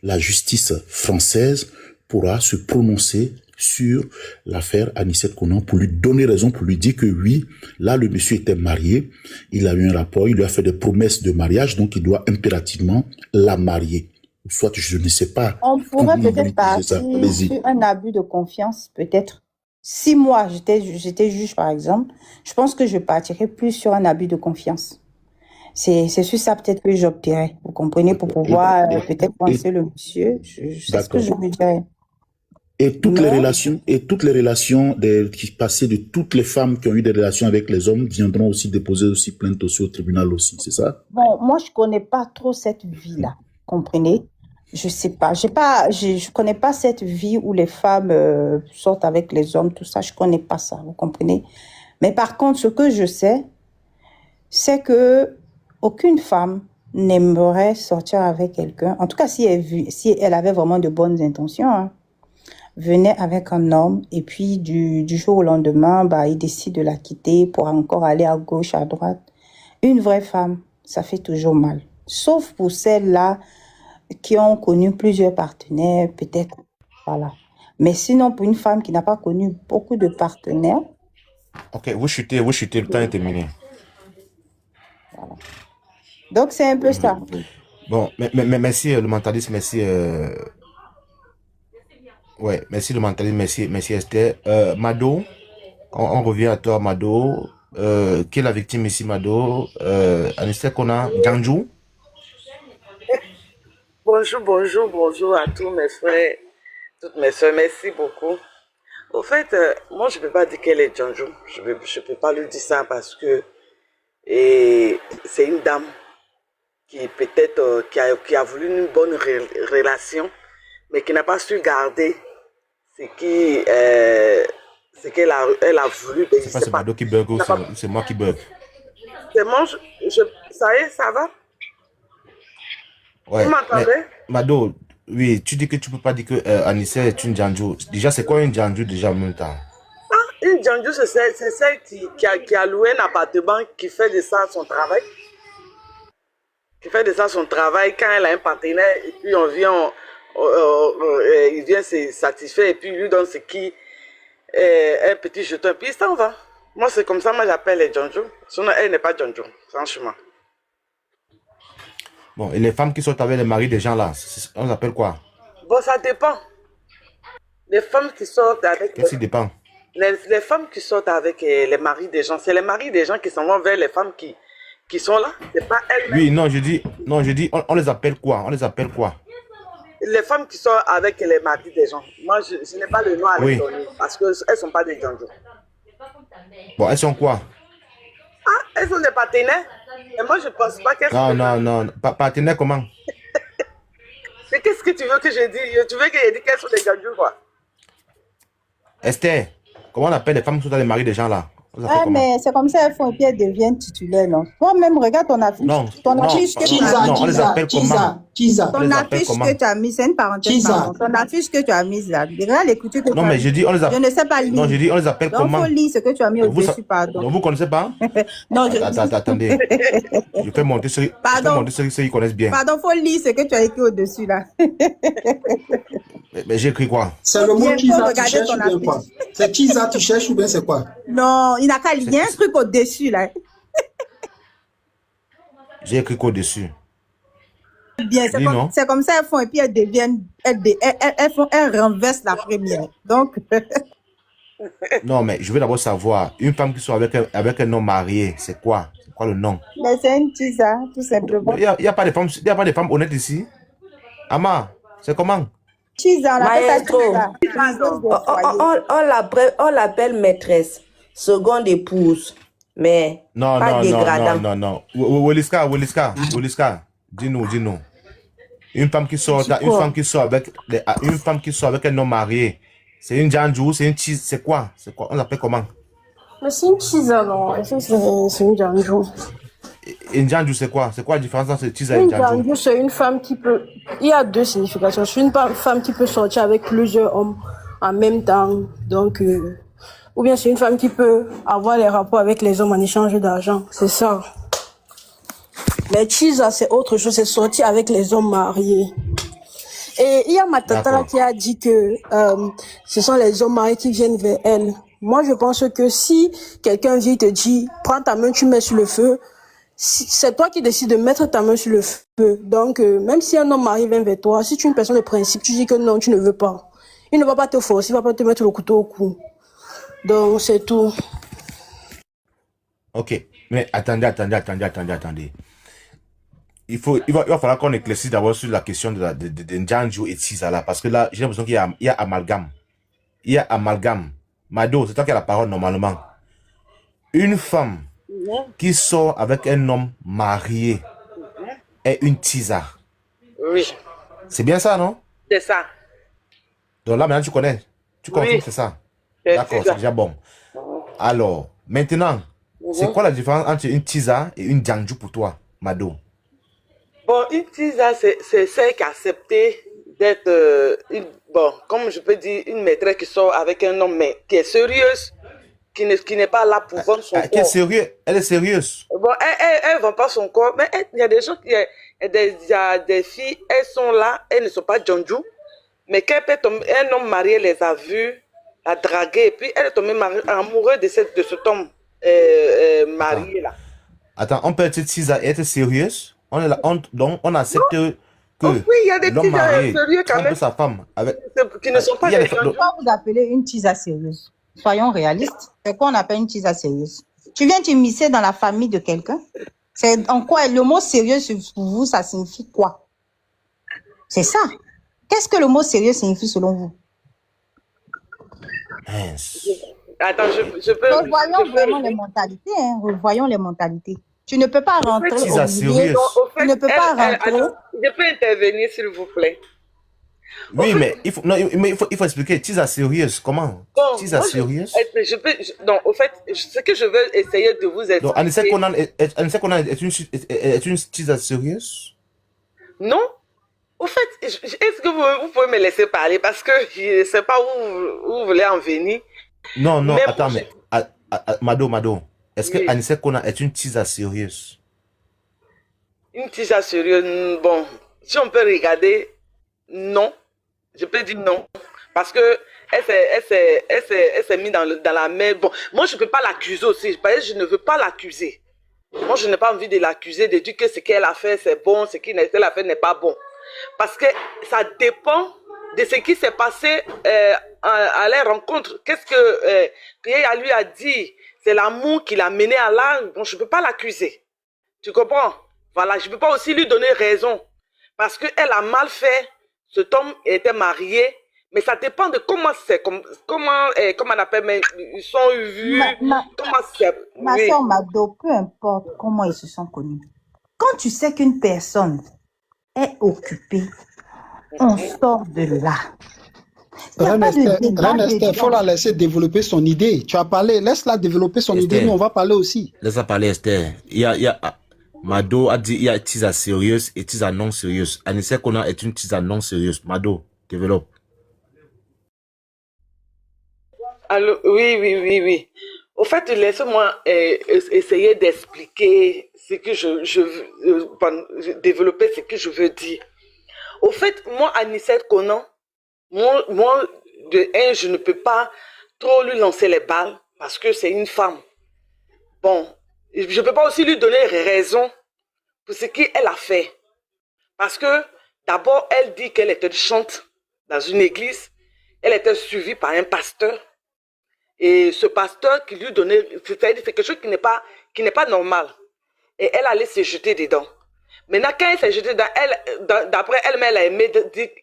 la justice française pourra se prononcer sur l'affaire Anicet Konan pour lui donner raison, pour lui dire que oui, là, le monsieur était marié, il a eu un rapport, il lui a fait des promesses de mariage, donc il doit impérativement la marier. Soit, je ne sais pas. On pourrait peut-être partir sur un abus de confiance, peut-être. Si moi, j'étais juge, par exemple, je pense que je partirais plus sur un abus de confiance. C'est sur ça peut-être que j'opterais, vous comprenez, pour pouvoir peut-être penser le monsieur. C'est ce que je me dirais. Et toutes les relations qui passaient de toutes les femmes qui ont eu des relations avec les hommes viendront aussi déposer aussi plainte aussi au tribunal aussi, c'est ça? Bon, moi, je connais pas trop cette vie-là, comprenez? Je sais pas, je connais pas cette vie où les femmes sortent avec les hommes, tout ça, je connais pas ça, vous comprenez? Mais par contre, ce que je sais, c'est que aucune femme n'aimerait sortir avec quelqu'un, en tout cas si elle avait vraiment de bonnes intentions, hein, venait avec un homme et puis du jour au lendemain, il décide de la quitter pour encore aller à gauche, à droite. Une vraie femme, ça fait toujours mal. Sauf pour celles-là qui ont connu plusieurs partenaires, peut-être, voilà. Mais sinon, pour une femme qui n'a pas connu beaucoup de partenaires... Ok, vous chutez, le temps est terminé. Voilà. Donc, c'est un peu ça. Bon, mais merci, le mentaliste, merci. Ouais, merci de m'entendre, merci Esther. Mado, on revient à toi, Mado. Qui est la victime ici, Mado? Anissé Kona, Ganju. Bonjour à tous mes frères, toutes mes soeurs, merci beaucoup. Au fait, moi je ne peux pas dire qu'elle est Janjo, je peux pas lui dire ça parce que c'est une dame qui peut-être qui a voulu une bonne relation, mais qui n'a pas su garder ce qu'elle a voulu. Ben, C'est pas ce Mado qui bug ou c'est moi qui bug? C'est moi, ça y est, ça va? Ouais, Vous m'entendez? Mado, oui, tu dis que tu peux pas dire que Anissé est une Janju. Déjà, c'est quoi une Janju déjà en même temps? Une Janju, c'est celle qui a loué un appartement, qui fait de ça son travail. Qui fait de ça son travail quand elle a un partenaire et puis on vient, il vient se satisfaire et puis il lui donne ce qui est un petit jeton et puis il s'en va. Moi, c'est comme ça, moi j'appelle les Janju. Sinon, elle n'est pas Janju, franchement. Bon, et les femmes qui sortent avec les maris des gens là, on les appelle quoi? Bon, ça dépend. Les femmes qui sortent avec... Qu'est-ce qui dépend? Les femmes qui sortent avec les maris des gens, c'est les maris des gens qui s'en vont vers les femmes qui sont là. C'est pas elles. Oui, non, je dis, on les appelle quoi? On les appelle quoi? Les femmes qui sont avec les maris des gens. Moi, je n'ai pas le nom à les donner parce qu'elles ne sont pas des Janjo. Bon, elles sont quoi? Ah, elles sont des partenaires. Et moi, je ne pense pas qu'elles sont... Non. Partenaire comment? Mais qu'est-ce que tu veux que je dise? Tu veux que je dise qu'elles sont des Janjo, quoi? Esther, comment on appelle les femmes qui sont dans les maris des gens là? Ah, mais c'est comme ça, elles font et puis elles deviennent titulaires, non? Toi-même, regarde ton affiche. Ton affiche que tu as on les appelle comment? Ton affiche que tu as mise, c'est une parenthèse, pardon. Ton affiche que tu as mise là. Regarde l'écriture que tu as mais je dis, on les appelle. Je ne sais pas lire. Non, je dis, on les appelle Donc, comment? il faut lire ce que tu as mis au-dessus, pardon. Donc, vous connaissez pas? Non, Attendez. Je fais monter ceux qui connaissent bien. Pardon, il faut lire ce que tu as écrit au-dessus là. Mais j'ai écrit quoi? C'est le mot Kiza, tu cherches ou bien quoi? C'est Kiza, tu cherches ou bien c'est quoi? Non, il n'a qu'à lire. Il y a un truc au-dessus là. J'ai écrit quoi au-dessus? Bien, c'est comme ça elles font et puis elles deviennent, elles renversent la première. Donc. Non, mais je veux d'abord savoir, une femme qui soit avec un homme marié, c'est quoi? C'est quoi le nom? Mais c'est une Kiza, tout simplement. Il n'y a pas de femmes honnêtes ici. Ama, c'est comment? Kiza, on appelle ça Maestro, on l'appelle maîtresse, seconde épouse, mais pas dégradant. Non. Woliska, dis-nous. Une femme qui sort avec un homme marié, c'est une Janju, c'est une cheese, c'est quoi? On l'appelle comment? Mais c'est une cheese alors, c'est une Janju. Une Janju, c'est quoi? C'est quoi la différence entre cheese et une Janju? Une Janju, c'est une femme qui peut... Il y a deux significations. C'est une femme qui peut sortir avec plusieurs hommes en même temps. Donc, ou bien c'est une femme qui peut avoir les rapports avec les hommes en échange d'argent. C'est ça. Mais cheese, c'est autre chose. C'est sortir avec les hommes mariés. Et il y a ma tata qui a dit que ce sont les hommes mariés qui viennent vers elle. Moi, je pense que si quelqu'un vient te dit, prends ta main, tu mets sur le feu, c'est toi qui décides de mettre ta main sur le feu. Donc, même si un homme marié vient vers toi, si tu es une personne de principe, tu dis que non, tu ne veux pas. Il ne va pas te forcer, il ne va pas te mettre le couteau au cou. Donc, c'est tout. Ok, mais attendez. Il va falloir qu'on éclaircisse d'abord sur la question de Njanju et Tisa là, parce que là, j'ai l'impression qu'il y a amalgame. Mado, c'est toi qui as la parole normalement. Une femme qui sort avec un homme marié est une Tisa. Oui. C'est bien ça, non? C'est ça. Donc là, maintenant, tu connais. Tu confirmes que c'est ça? D'accord, c'est déjà bon. Alors, maintenant, c'est quoi la différence entre une Tisa et une Janju pour toi, Mado? Bon, une Tisa, c'est celle qui a accepté d'être, comme je peux dire, une maîtresse qui sort avec un homme, mais qui est sérieuse, qui n'est pas là pour vendre son corps. Qui est sérieux? Elle est sérieuse. Bon, elle ne vend pas son corps, mais il y a des gens, il y a des filles, elles sont là, elles ne sont pas Janju, mais quand un homme marié les a vues, a dragué, et puis elle est tombée amoureuse de cet homme marié là. Attends, on peut être Tisa et être sérieuse? Donc, on accepte que Oh oui, il y a des l'homme petits marié sérieux quand trompe même. sa femme avec... Qui ne sont pas Il y a des des... gens. Pourquoi vous appelez une tisa sérieuse? Soyons réalistes. C'est quoi on appelle une tisa sérieuse? Tu viens t'immiscer dans la famille de quelqu'un? C'est en quoi le mot sérieux pour vous, ça signifie quoi? C'est ça. Qu'est-ce que le mot sérieux signifie selon vous? Mince. Attends, je peux... Revoyons vraiment les mentalités. Hein. Revoyons les mentalités. Tu ne peux pas rentrer Tisa au milieu. sérieux. Tu ne peux pas rentrer. Je peux intervenir, s'il vous plaît. Oui, mais il faut, non, mais il faut expliquer. Tisa sérieuse, comment? Bon, Tisa moi, sérieuse. Non, au fait, ce que je veux essayer de vous expliquer... Donc, Anissa Conan est une tisa sérieuse? Non. Au fait, est-ce que vous pouvez me laisser parler? Parce que je ne sais pas où vous voulez en venir. Non, Mais attends, moi, mais Mado, est-ce que Oui. Anissa Conan est une tisa sérieuse? Une tisa sérieuse, bon, si on peut regarder, non. Je peux dire non. Parce que elle s'est mise dans la mer. Bon, moi, je ne peux pas l'accuser aussi. Parce que je ne veux pas l'accuser. Moi, je n'ai pas envie de l'accuser, de dire que ce qu'elle a fait, c'est bon, ce qu'elle a fait n'est pas bon. Parce que ça dépend de ce qui s'est passé à leur rencontre. Qu'est-ce que Yaya lui a dit? C'est l'amour qui l'a mené à là. Bon, je ne peux pas l'accuser. Tu comprends? Voilà, je ne peux pas aussi lui donner raison. Parce qu'elle a mal fait. Cet homme était marié. Mais ça dépend de comment c'est, comment on appelle, mais ils sont vus. Comment c'est. Ma Oui. soeur Mado, peu importe comment ils se sont connus. Quand tu sais qu'une personne est occupée, on sort de là. Il n'y a pas de débat Reine Esther, il faut la laisser développer son idée. Tu as parlé, laisse-la développer son idée. Nous, on va parler aussi. Laisse-la parler, Esther. Mado a dit il y a tisa sérieuse et tisa non sérieuse. Anissa Conan est une tisa non sérieuse. Mado, développe. Alors, oui. Au fait, laissez-moi essayer d'expliquer ce que je veux, développer ce que je veux dire. Au fait, moi, Anissette Conan, moi, je ne peux pas trop lui lancer les balles parce que c'est une femme. Bon, je ne peux pas aussi lui donner raison pour ce qu'elle a fait. Parce que, d'abord, elle dit qu'elle était chante dans une église. Elle était suivie par un pasteur. Et ce pasteur qui lui donnait, c'est-à-dire c'est quelque chose qui n'est pas normal. Et elle allait se jeter dedans. Maintenant, quand elle s'est jetée dedans, d'après elle-même,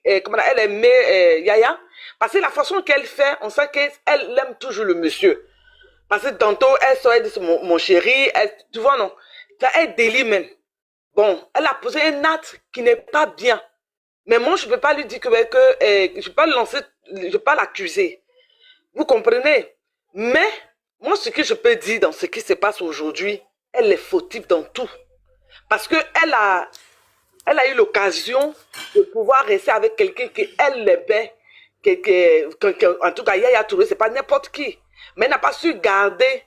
elle aimait Yaya. Parce que la façon qu'elle fait, on sent qu'elle aime toujours le monsieur. Parce que tantôt, elle sort, elle dit mon chéri, tu vois, non. Ça, elle délie même. Bon, elle a posé un acte qui n'est pas bien. Mais moi, je ne peux pas lui dire je ne peux pas lancer, je ne peux pas l'accuser. Vous comprenez? Mais, moi, ce que je peux dire dans ce qui se passe aujourd'hui, elle est fautive dans tout. Parce qu'elle a eu l'occasion de pouvoir rester avec quelqu'un qu'elle l'aimait. En tout cas, Yaya Touré, ce n'est pas n'importe qui. Mais elle n'a pas su garder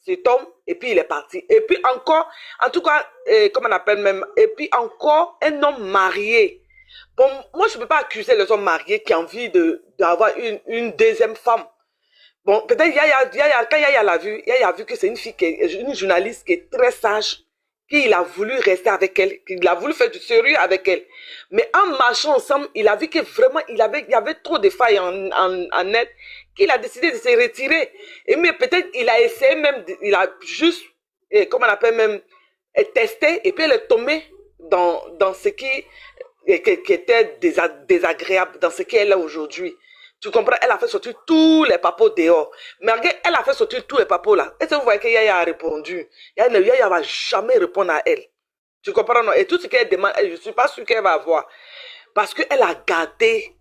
cet homme et puis il est parti. Et puis encore, en tout cas, comment on appelle même, et puis encore un homme marié. Bon, moi, je ne peux pas accuser les hommes mariés qui ont envie d'avoir une deuxième femme. Bon, peut-être quand Yaya l'a vu, Yaya a vu que c'est une fille, une journaliste qui est très sage, qu'il a voulu rester avec elle, qu'il a voulu faire du sérieux avec elle. Mais en marchant ensemble, il a vu que vraiment, il y avait trop de failles en elle, qu'il a décidé de se retirer. Et mais peut-être, il a essayé même, il a juste, comment on appelle même, testé, et puis elle est tombée dans ce qui était désagréable, dans ce qu'elle est aujourd'hui. Tu comprends? Elle a fait sortir tous les papos dehors. Mais regarde, elle a fait sortir tous les papos là. Est-ce que vous voyez que Yaya a répondu? Yaya ne va jamais répondre à elle. Tu comprends? Non? Et tout ce qu'elle demande, je ne suis pas sûr qu'elle va avoir. Parce qu'elle a gâté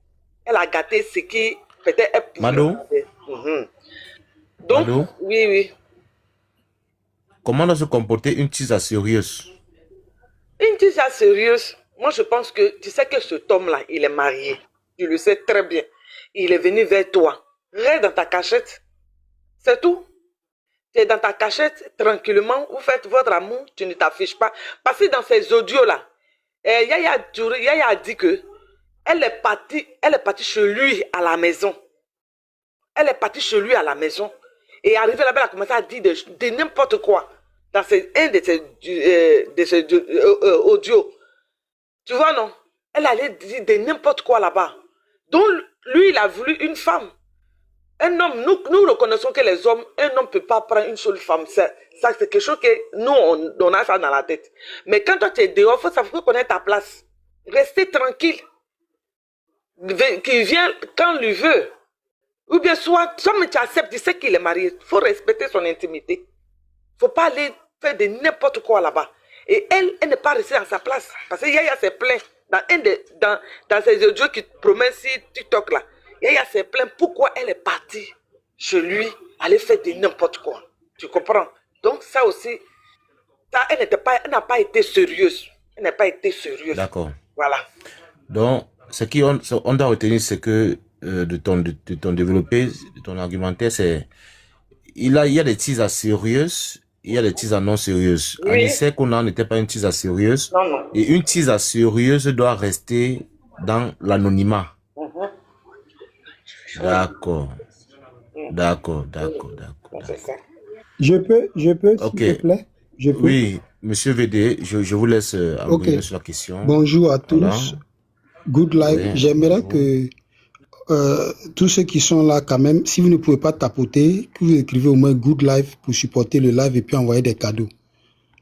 ce qui peut-être est pour Mado? Donc, Mado? oui. Comment doit se comporter une tisa sérieuse? Une tisa sérieuse, moi je pense que, tu sais que cet homme-là, il est marié. Tu le sais très bien. Il est venu vers toi. Reste dans ta cachette. C'est tout. Tu es dans ta cachette, tranquillement. Vous faites votre amour, tu ne t'affiches pas. Parce que dans ces audios-là, Yaya a dit que elle est partie chez lui à la maison. Elle est partie chez lui à la maison. Et arrivée là-bas, elle a commencé à dire de n'importe quoi. Dans un de ces audios. Tu vois, non? Elle allait dire de n'importe quoi là-bas. Donc, lui, il a voulu une femme. Un homme, nous reconnaissons que les hommes, un homme ne peut pas prendre une seule femme. Ça, c'est quelque chose que nous, on a ça dans la tête. Mais quand toi, tu es dehors, il faut connaître ta place. Rester tranquille. Qu'il vienne quand il veut. Ou bien soit mais tu acceptes, tu sais qu'il est marié. Il faut respecter son intimité. Il ne faut pas aller faire de n'importe quoi là-bas. Et elle n'est pas restée dans sa place. Parce que Yaya s'est plaint dans ces audios qui promettent sur TikTok là. Yaya s'est plaint pourquoi elle est partie chez lui, aller faire de n'importe quoi. Tu comprends? Donc ça aussi, ça, elle n'a pas été sérieuse. Elle n'a pas été sérieuse. D'accord. Voilà. Donc, ce qu'on doit retenir, c'est que de ton développé, de ton argumentaire, c'est il y a des teasers sérieuses, il y a des teasers non sérieuses. Oui. Anissé Konan n'était pas une teaser sérieuse. Non. Et une teaser sérieuse doit rester dans l'anonymat. D'accord. Je peux, Ok. s'il te plaît? Je peux. Oui, monsieur VD, je vous laisse argumenter sur la question. Bonjour à tous. Voilà. Good life. Oui, J'aimerais bonjour. que tous ceux qui sont là quand même, si vous ne pouvez pas tapoter, que vous écrivez au moins Good Life pour supporter le live et puis envoyer des cadeaux.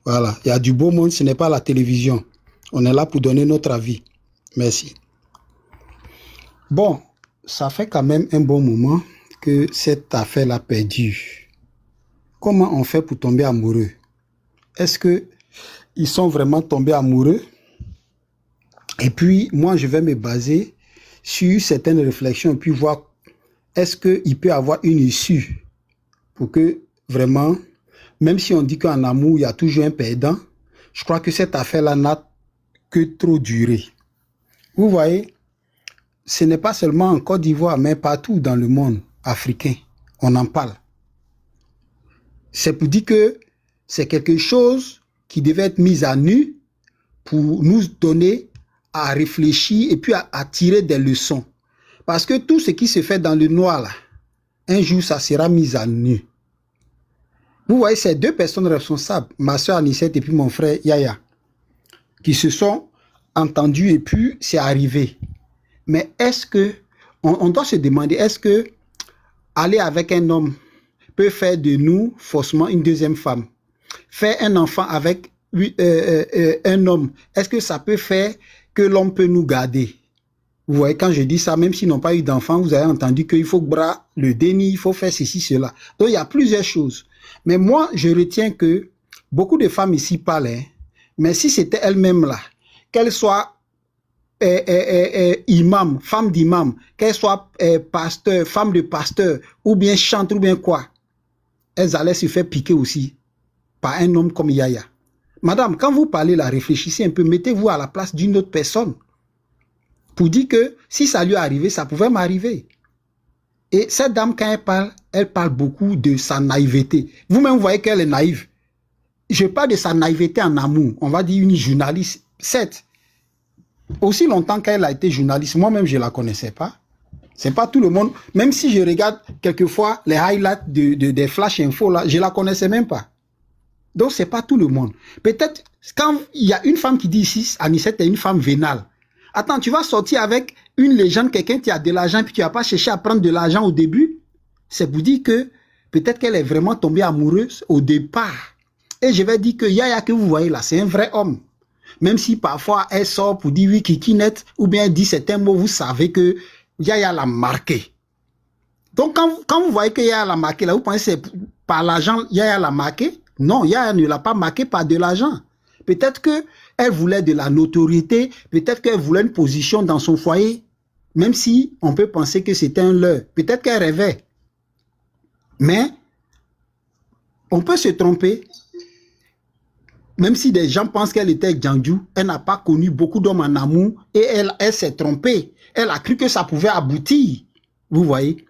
Voilà. Il y a du beau monde, ce n'est pas la télévision. On est là pour donner notre avis. Merci. Bon, ça fait quand même un bon moment que cette affaire-là perdue. Comment on fait pour tomber amoureux? Est-ce que ils sont vraiment tombés amoureux? Et puis, moi, je vais me baser sur certaines réflexions et puis voir est-ce qu'il peut avoir une issue pour que vraiment, même si on dit qu'en amour, il y a toujours un perdant, je crois que cette affaire-là n'a que trop duré. Vous voyez, ce n'est pas seulement en Côte d'Ivoire, mais partout dans le monde africain, on en parle. C'est pour dire que c'est quelque chose qui devait être mis à nu pour nous donner à réfléchir et puis à tirer des leçons. Parce que tout ce qui se fait dans le noir, là, un jour, ça sera mis à nu. Vous voyez, ces deux personnes responsables, ma soeur Anissette et puis mon frère Yaya, qui se sont entendus et puis c'est arrivé. Mais est-ce que, on doit se demander, est-ce que aller avec un homme peut faire de nous forcément une deuxième femme? Faire un enfant avec un homme, est-ce que ça peut faire que l'homme peut nous garder? Vous voyez, quand je dis ça, même s'ils n'ont pas eu d'enfant, vous avez entendu qu'il faut bras le déni, il faut faire ceci, cela. Donc, il y a plusieurs choses. Mais moi, je retiens que beaucoup de femmes ici parlent, hein, mais si c'était elles-mêmes là, qu'elles soient imam, femme d'imam, qu'elles soient pasteur, femme de pasteur, ou bien chante, ou bien quoi, elles allaient se faire piquer aussi par un homme comme Yaya. Madame, quand vous parlez là, réfléchissez un peu, mettez-vous à la place d'une autre personne pour dire que si ça lui est arrivé, ça pouvait m'arriver. Et cette dame, quand elle parle beaucoup de sa naïveté. Vous-même, vous voyez qu'elle est naïve. Je parle de sa naïveté en amour. On va dire une journaliste. Certes, aussi longtemps qu'elle a été journaliste, moi-même, je ne la connaissais pas. C'est pas tout le monde. Même si je regarde quelquefois les highlights des flash infos, là, je ne la connaissais même pas. Donc, c'est pas tout le monde. Peut-être, quand il y a une femme qui dit ici, Anissette est une femme vénale. Attends, tu vas sortir avec une légende, quelqu'un qui a de l'argent, puis tu n'as pas cherché à prendre de l'argent au début. C'est pour dire que peut-être qu'elle est vraiment tombée amoureuse au départ. Et je vais dire que Yaya que vous voyez là, c'est un vrai homme. Même si parfois elle sort pour dire oui, kikinette, ou bien elle dit certains mots, vous savez que Yaya l'a marqué. Donc quand vous voyez que Yaya l'a marqué, là, vous pensez que c'est par l'argent Yaya l'a marqué? Non, Yaya ne l'a pas marqué par de l'argent. Peut-être qu'elle voulait de la notoriété, peut-être qu'elle voulait une position dans son foyer, même si on peut penser que c'était un leurre. Peut-être qu'elle rêvait. Mais on peut se tromper. Même si des gens pensent qu'elle était Djandjou, elle n'a pas connu beaucoup d'hommes en amour et elle s'est trompée. Elle a cru que ça pouvait aboutir. Vous voyez?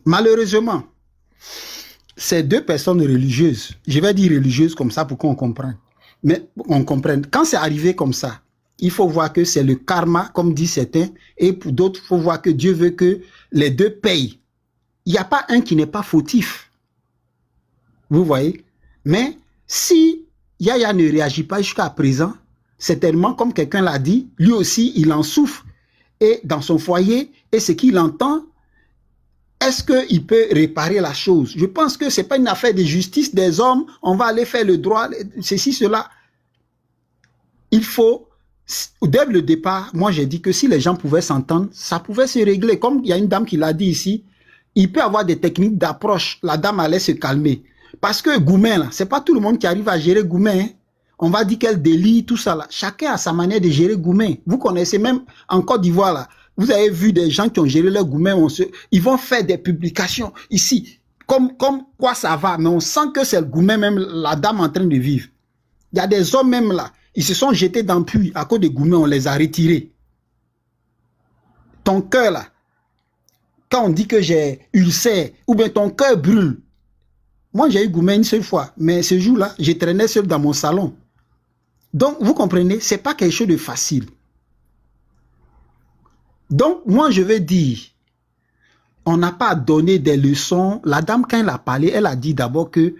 Malheureusement, ces deux personnes religieuses, je vais dire religieuses comme ça pour qu'on comprenne. Mais on comprenne. Quand c'est arrivé comme ça, il faut voir que c'est le karma, comme disent certains, et pour d'autres, il faut voir que Dieu veut que les deux payent. Il n'y a pas un qui n'est pas fautif. Vous voyez? Mais si Yaya ne réagit pas jusqu'à présent, certainement, comme quelqu'un l'a dit, lui aussi, il en souffre. Et dans son foyer, et ce qu'il entend, est-ce qu'il peut réparer la chose? Je pense que ce n'est pas une affaire de justice des hommes, on va aller faire le droit, ceci, cela. Il faut, dès le départ, moi j'ai dit que si les gens pouvaient s'entendre, ça pouvait se régler. Comme il y a une dame qui l'a dit ici, il peut avoir des techniques d'approche. La dame allait se calmer. Parce que Goumen, là, c'est pas tout le monde qui arrive à gérer Goumen. Hein. On va dire qu'elle délie, tout ça là. Chacun a sa manière de gérer Goumen. Vous connaissez même en Côte d'Ivoire là. Vous avez vu des gens qui ont géré leur Goumen. Ils vont faire des publications ici. Comme quoi ça va. Mais on sent que c'est le Goumen même, la dame en train de vivre. Il y a des hommes même là. Ils se sont jetés dans le puits. À cause de Goumen, on les a retirés. Ton cœur là. Quand on dit que j'ai ulcère, ou bien ton cœur brûle. Moi, j'ai eu Goumen une seule fois. Mais ce jour-là, je traînais seul dans mon salon. Donc, vous comprenez, ce n'est pas quelque chose de facile. Donc, moi, je vais dire, on n'a pas donné des leçons. La dame, quand elle a parlé, elle a dit d'abord que,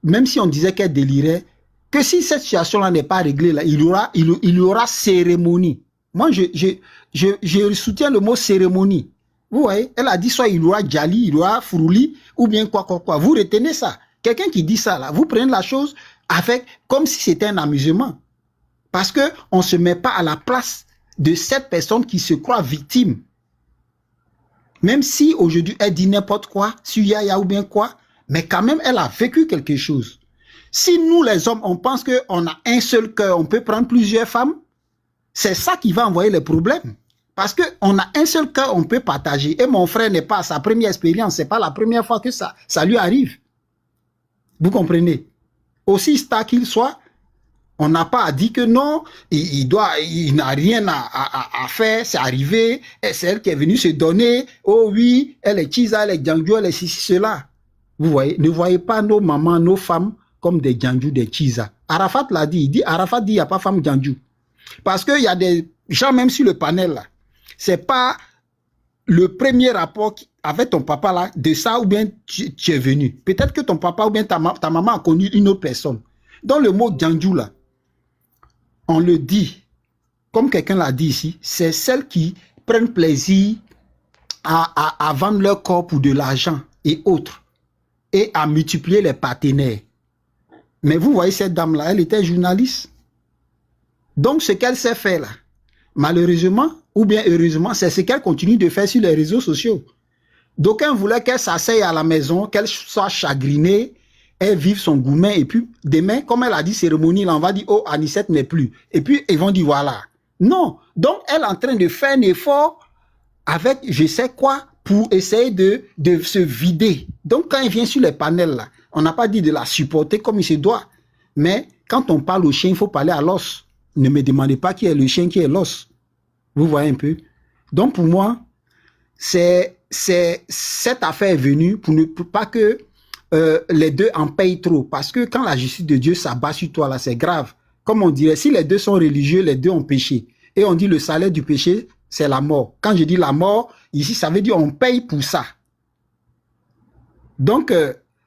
même si on disait qu'elle délirait, que si cette situation-là n'est pas réglée, là, il y aura cérémonie. Moi, je soutiens le mot cérémonie. Vous voyez, elle a dit soit il y aura Djali, il y aura Fourouli, ou bien quoi. Vous retenez ça. Quelqu'un qui dit ça, là, vous prenez la chose avec, comme si c'était un amusement. Parce qu'on ne se met pas à la place de cette personne qui se croit victime. Même si aujourd'hui elle dit n'importe quoi, sur Yaya ou bien quoi, mais quand même elle a vécu quelque chose. Si nous les hommes, on pense qu'on a un seul cœur, on peut prendre plusieurs femmes, c'est ça qui va envoyer les problèmes. Parce qu'on a un seul cœur, on peut partager. Et mon frère n'est pas à sa première expérience, c'est pas la première fois que ça lui arrive. Vous comprenez? Aussi star qu'il soit, on n'a pas dit que non, il n'a rien à faire, c'est arrivé, c'est elle qui est venue se donner, oh oui, elle est Chiza, elle est Djandjo, elle est ceci, cela. Vous voyez, ne voyez pas nos mamans, nos femmes comme des Djandjo, des Chiza. Arafat l'a dit, Arafat dit il n'y a pas femme Djandjo. Parce qu'il y a des gens même sur le panel là, c'est pas le premier rapport avec ton papa là, de ça ou bien tu es venu. Peut-être que ton papa ou bien ta maman a connu une autre personne. Dans le mot Djandjo là, on le dit, comme quelqu'un l'a dit ici, c'est celles qui prennent plaisir à vendre leur corps pour de l'argent et autres, et à multiplier les partenaires. Mais vous voyez cette dame-là, elle était journaliste. Donc ce qu'elle sait faire là, malheureusement, ou bien heureusement, c'est ce qu'elle continue de faire sur les réseaux sociaux. D'aucuns voulaient qu'elle s'asseye à la maison, qu'elle soit chagrinée, elle vive son Goumen, et puis demain, comme elle a dit cérémonie, là, on va dire, oh, Anicette n'est plus. Et puis, ils vont dire, voilà. Non. Donc, elle est en train de faire un effort avec je sais quoi pour essayer de se vider. Donc, quand elle vient sur les panels, là, on n'a pas dit de la supporter comme il se doit. Mais quand on parle au chien, il faut parler à l'os. Ne me demandez pas qui est le chien, qui est l'os. Vous voyez un peu. Donc, pour moi, cette affaire est venue pour ne pas que les deux en payent trop. Parce que quand la justice de Dieu s'abat sur toi, là, c'est grave. Comme on dirait, si les deux sont religieux, les deux ont péché. Et on dit le salaire du péché, c'est la mort. Quand je dis la mort, ici, ça veut dire on paye pour ça. Donc,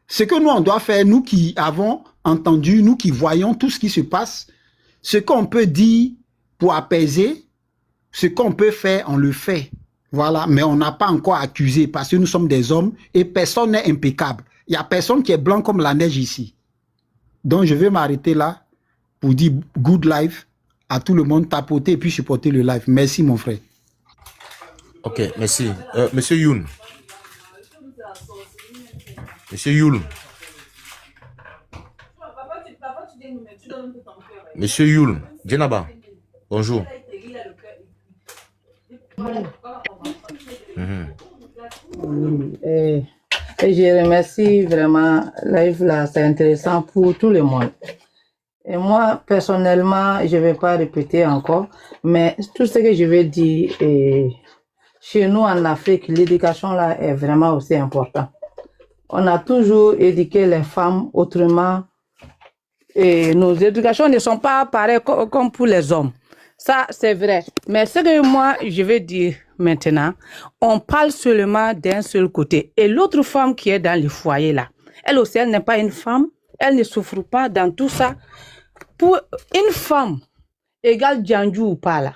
ce que nous, on doit faire, nous qui avons entendu, nous qui voyons tout ce qui se passe, ce qu'on peut dire pour apaiser, ce qu'on peut faire, on le fait. Voilà, mais on n'a pas encore accusé parce que nous sommes des hommes et personne n'est impeccable. Il n'y a personne qui est blanc comme la neige ici. Donc, je vais m'arrêter là pour dire good life à tout le monde, tapoter et puis supporter le live. Merci, mon frère. Ok, merci. Monsieur Youn. Monsieur Youn. Monsieur Youn. Djenaba. Bonjour. Et je remercie vraiment live là, c'est intéressant pour tout le monde. Et moi, personnellement, je ne vais pas répéter encore, mais tout ce que je vais dire, chez nous en Afrique, l'éducation là est vraiment aussi importante. On a toujours éduqué les femmes autrement et nos éducations ne sont pas pareilles comme pour les hommes. Ça, c'est vrai. Mais ce que moi, je vais dire maintenant, on parle seulement d'un seul côté. Et l'autre femme qui est dans le foyer là, elle aussi, elle n'est pas une femme, elle ne souffre pas dans tout ça. Pour une femme, égal Djanju ou pas là.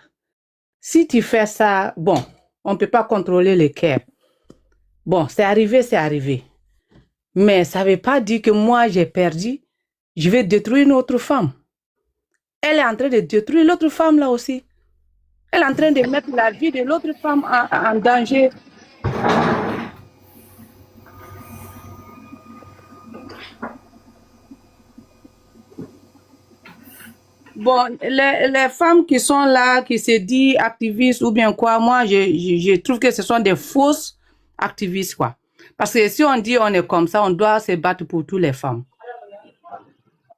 Si tu fais ça, bon, on ne peut pas contrôler le cœur. Bon, c'est arrivé, c'est arrivé. Mais ça ne veut pas dire que moi, j'ai perdu. Je vais détruire une autre femme. Elle est en train de détruire l'autre femme là aussi. Elle est en train de mettre la vie de l'autre femme en danger. Bon, les femmes qui sont là, qui se disent activistes ou bien quoi, moi, je trouve que ce sont des fausses activistes, quoi. Parce que si on dit on est comme ça, on doit se battre pour toutes les femmes.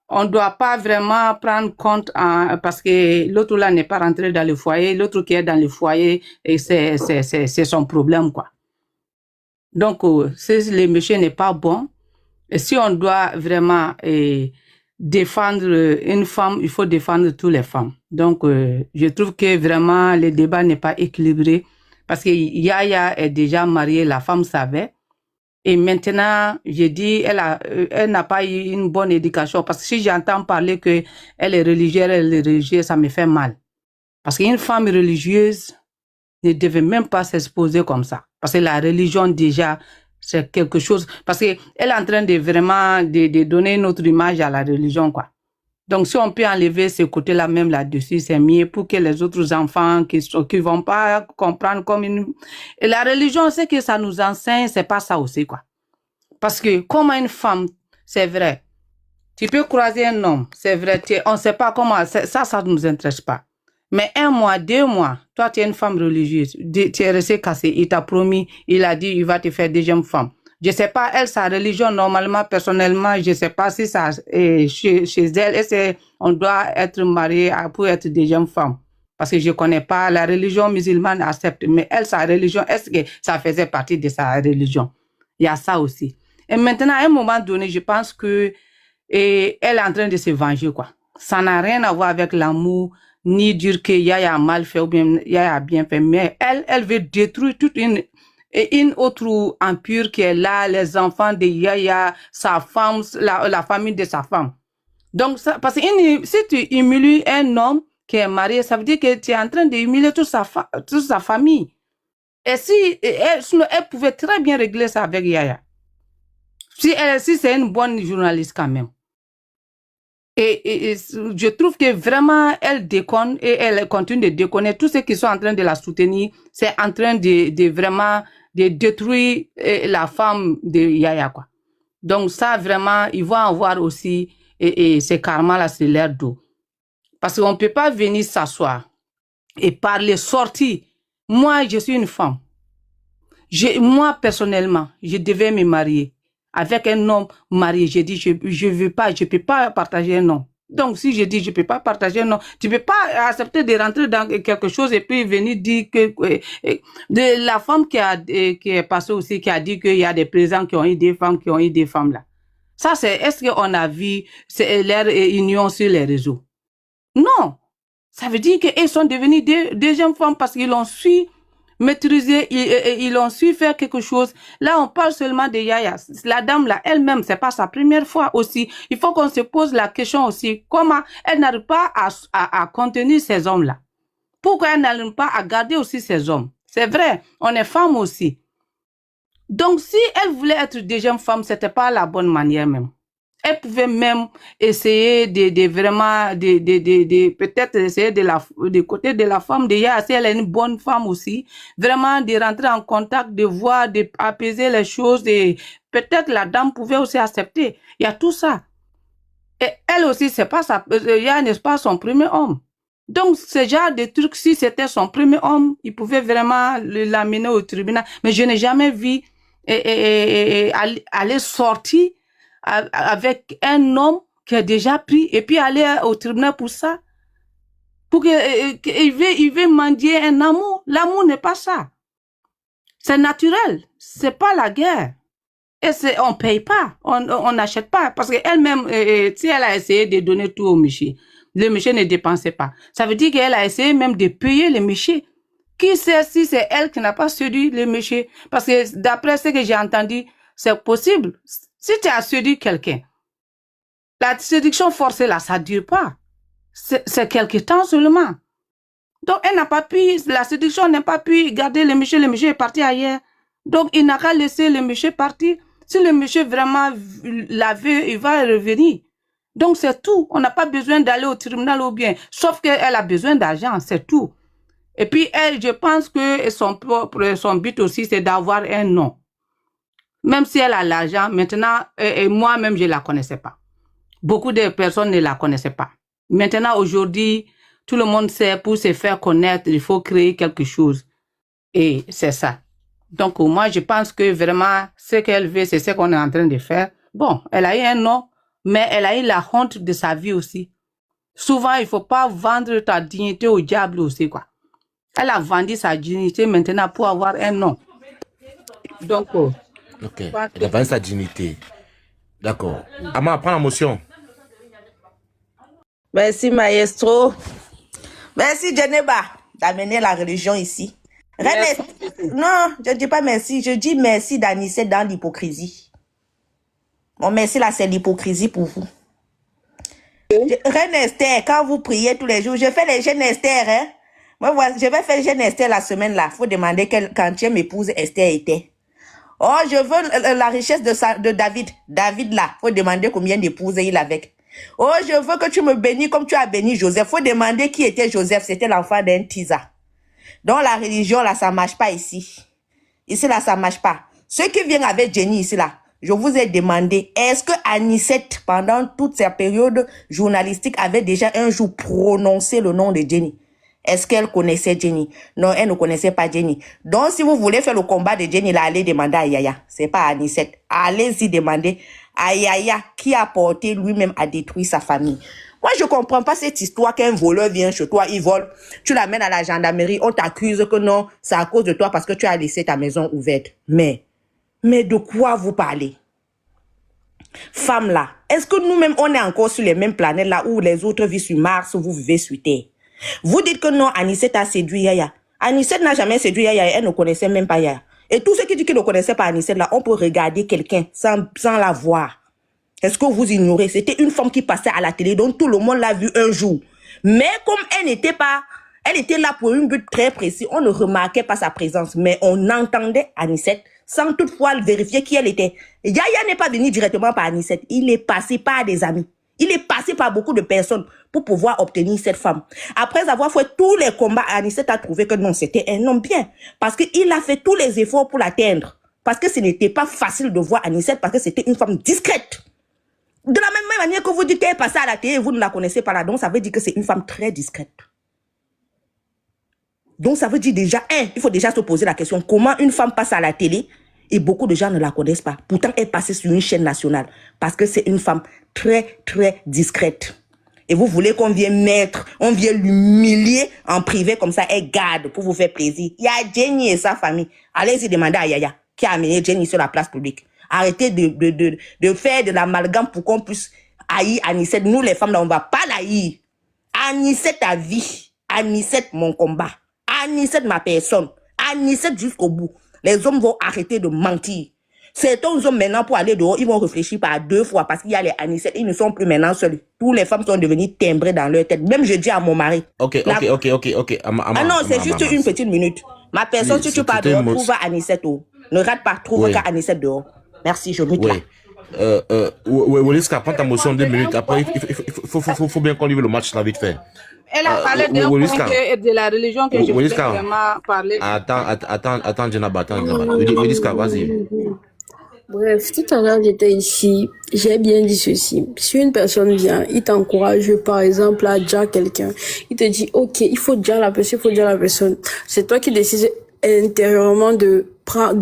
On ne doit pas vraiment prendre compte parce que l'autre là n'est pas rentré dans le foyer, l'autre qui est dans le foyer, et c'est son problème, quoi. Donc, si le méchant n'est pas bon, et si on doit vraiment défendre une femme, il faut défendre toutes les femmes. Donc, je trouve que vraiment le débat n'est pas équilibré parce que Yaya est déjà mariée, la femme savait. Et maintenant, je dis, elle n'a pas eu une bonne éducation parce que si j'entends parler qu'elle est religieuse, ça me fait mal. Parce qu'une femme religieuse ne devait même pas s'exposer comme ça. Parce que la religion déjà, c'est quelque chose. Parce qu'elle est en train de vraiment de donner une autre image à la religion, quoi. Donc, si on peut enlever ce côté-là même là-dessus, c'est mieux pour que les autres enfants qui vont pas comprendre comme une... Et la religion, c'est que ça nous enseigne, c'est pas ça aussi, quoi. Parce que comme une femme, c'est vrai, tu peux croiser un homme, c'est vrai, on ne sait pas comment, ça ne nous intéresse pas. Mais 1 mois, 2 mois, toi, tu es une femme religieuse, tu es resté cassé, il t'a promis, il a dit, il va te faire deuxième femme. Je sais pas, elle, sa religion, normalement, personnellement, je sais pas si ça, chez elle, on doit être marié pour être deuxième femme. Parce que je connais pas, la religion musulmane accepte, mais elle, sa religion, est-ce que ça faisait partie de sa religion? Il y a ça aussi. Et maintenant, à un moment donné, je pense que, elle est en train de se venger, quoi. Ça n'a rien à voir avec l'amour, ni dire que Yaya a mal fait ou bien Yaya a bien fait, mais elle veut détruire toute une autre empire qui est là, les enfants de Yaya, sa femme, la famille de sa femme. Donc, ça, parce que si tu humilies un homme qui est marié, ça veut dire que tu es en train d'humilier toute sa famille. Et si elle pouvait très bien régler ça avec Yaya. Si c'est une bonne journaliste quand même. Et je trouve que vraiment, elle déconne et elle continue de déconner. Tous ceux qui sont en train de la soutenir, c'est en train de vraiment de détruire la femme de Yaya, quoi. Donc ça, vraiment, ils vont avoir aussi ces karmas-là sur l'air d'eau. Parce qu'on ne peut pas venir s'asseoir et parler, sortir. Moi, je suis une femme. Moi, personnellement, je devais me marier. Avec un homme marié, j'ai dit, je peux pas partager un homme. Donc, si je dis, je peux pas partager un homme, tu peux pas accepter de rentrer dans quelque chose et puis venir dire que, de la femme qui est passée aussi, qui a dit qu'il y a des présidents qui ont eu des femmes là. Ça, est-ce qu'on a vu leur union sur les réseaux? Non. Ça veut dire qu'ils sont devenus deuxième femmes parce qu'ils ont su maîtriser, ils ont su faire quelque chose. Là, on parle seulement de Yaya. La dame là, elle-même, c'est pas sa première fois aussi. Il faut qu'on se pose la question aussi. Comment elle n'arrive pas à contenir ces hommes-là? Pourquoi elle n'arrive pas à garder aussi ces hommes? C'est vrai, on est femme aussi. Donc, si elle voulait être deuxième femme, c'était pas la bonne manière même. Elle pouvait même essayer de vraiment, peut-être essayer du côté de la femme de Yaya, si elle est une bonne femme aussi, vraiment de rentrer en contact, de voir, d'apaiser les choses, et peut-être la dame pouvait aussi accepter. Il y a tout ça. Et elle aussi, c'est pas Yaya n'est pas son premier homme. Donc, ce genre de truc, si c'était son premier homme, il pouvait vraiment l'amener au tribunal. Mais je n'ai jamais vu aller sortir avec un homme qui a déjà pris et puis aller au tribunal pour ça. Pour il veut mendier un amour. L'amour n'est pas ça. C'est naturel. C'est pas la guerre. Et on paye pas. On n'achète pas. Parce qu'elle-même, si elle a essayé de donner tout au monsieur, le monsieur ne dépensait pas. Ça veut dire qu'elle a essayé même de payer le monsieur. Qui sait si c'est elle qui n'a pas séduit le monsieur? Parce que d'après ce que j'ai entendu, c'est possible. Si tu as séduit quelqu'un, la séduction forcée là, ça ne dure pas. c'est quelque temps seulement. Donc, elle n'a pas pu, la séduction n'a pas pu garder le monsieur est parti ailleurs. Donc, il n'a qu'à laisser le monsieur partir. Si le monsieur vraiment la veut, il va revenir. Donc, c'est tout. On n'a pas besoin d'aller au tribunal ou bien. Sauf qu'elle a besoin d'argent, c'est tout. Et puis, elle, je pense que son but aussi, c'est d'avoir un nom. Même si elle a l'argent, maintenant, et moi-même, je ne la connaissais pas. Beaucoup de personnes ne la connaissaient pas. Maintenant, aujourd'hui, tout le monde sait, pour se faire connaître, il faut créer quelque chose. Et c'est ça. Donc, moi, je pense que vraiment, ce qu'elle veut, c'est ce qu'on est en train de faire. Bon, elle a eu un nom, mais elle a eu la honte de sa vie aussi. Souvent, il ne faut pas vendre ta dignité au diable aussi, quoi. Elle a vendu sa dignité maintenant pour avoir un nom. Donc, ok, elle a vendu sa dignité. D'accord. Ama, prends la motion. Merci, maestro. Merci, Djeneba, d'amener la religion ici. Non, je ne dis pas merci. Je dis merci d'Anicette dans l'hypocrisie. Mon merci là, c'est l'hypocrisie pour vous. Reine Esther, quand vous priez tous les jours, je fais les jeûnes Esther. Hein? Moi, je vais faire jeûne Esther la semaine là. Il faut demander quand tu m'épouse Esther était. Oh, je veux la richesse de David. David là, il faut demander combien d'épouses il avait. Oh, je veux que tu me bénis comme tu as béni Joseph. Il faut demander qui était Joseph. C'était l'enfant d'un Tisa. Donc la religion là, ça ne marche pas ici. Ici là, ça ne marche pas. Ceux qui viennent avec Jenny ici là, je vous ai demandé, est-ce que Anicette, pendant toute sa période journalistique, avait déjà un jour prononcé le nom de Jenny? Est-ce qu'elle connaissait Jenny? Non, elle ne connaissait pas Jenny. Donc, si vous voulez faire le combat de Jenny, là, allez demander à Yaya. C'est pas à Anicette. Allez-y demander à Yaya qui a porté lui-même à détruire sa famille. Moi, je comprends pas cette histoire qu'un voleur vient chez toi, il vole, tu l'amènes à la gendarmerie, on t'accuse que non, c'est à cause de toi parce que tu as laissé ta maison ouverte. Mais de quoi vous parlez? Femme là, est-ce que nous-mêmes, on est encore sur les mêmes planètes là où les autres vivent sur Mars, vous vivez sur Terre? Vous dites que non, Anicette a séduit Yaya. Anicette n'a jamais séduit Yaya, elle ne connaissait même pas Yaya. Et tous ceux qui disent qu'ils ne connaissaient pas Anicette là, on peut regarder quelqu'un sans la voir. Est-ce que vous ignorez? C'était une femme qui passait à la télé, donc tout le monde l'a vue un jour. Mais comme elle n'était pas, elle était là pour un but très précis, on ne remarquait pas sa présence, mais on entendait Anicette sans toutefois vérifier qui elle était. Yaya n'est pas venu directement par Anicette, il est passé par des amis. Il est passé par beaucoup de personnes pour pouvoir obtenir cette femme. Après avoir fait tous les combats, Anicette a trouvé que non, c'était un homme bien. Parce qu'il a fait tous les efforts pour l'atteindre. Parce que ce n'était pas facile de voir Anicette, parce que c'était une femme discrète. De la même manière que vous dites qu'elle est passée à la télé et vous ne la connaissez pas là, donc ça veut dire que c'est une femme très discrète. Donc ça veut dire déjà, il faut déjà se poser la question, comment une femme passe à la télé et beaucoup de gens ne la connaissent pas. Pourtant, elle est passée sur une chaîne nationale parce que c'est une femme très, très discrète. Et vous voulez qu'on vienne on vient l'humilier en privé comme ça, elle garde pour vous faire plaisir. Il y a Jenny et sa famille. Allez-y demander à Yaya qui a amené Jenny sur la place publique. Arrêtez de faire de l'amalgame pour qu'on puisse haïr Anicette. Nous, les femmes, là, on ne va pas l'haïr. Anicette ta vie. Anicette mon combat. Anicette ma personne. Anicette jusqu'au bout. Les hommes vont arrêter de mentir. Certains hommes maintenant pour aller dehors, ils vont réfléchir par 2 fois parce qu'il y a les Anicette. Ils ne sont plus maintenant seuls. Toutes les femmes sont devenues timbrées dans leur tête. Même je dis à mon mari. Ok. Non, c'est juste une petite minute. Ma personne, si tu pars dehors, trouve Anicette. Ne rate pas, trouve qu'à Anicette dehors. Merci, je mute là. Woliska, prends ta motion 2 minutes. Après, il faut bien qu'on livre le match là vite fait. Elle a parlé d'un point de la religion que je voulais vraiment parler. Attends, Djenaba. Woliska, vas-y. Bref, tout à l'heure, j'étais ici, j'ai bien dit ceci. Si une personne vient, il t'encourage, par exemple, à dire quelqu'un, il te dit, ok, il faut dire la personne, c'est toi qui décides intérieurement de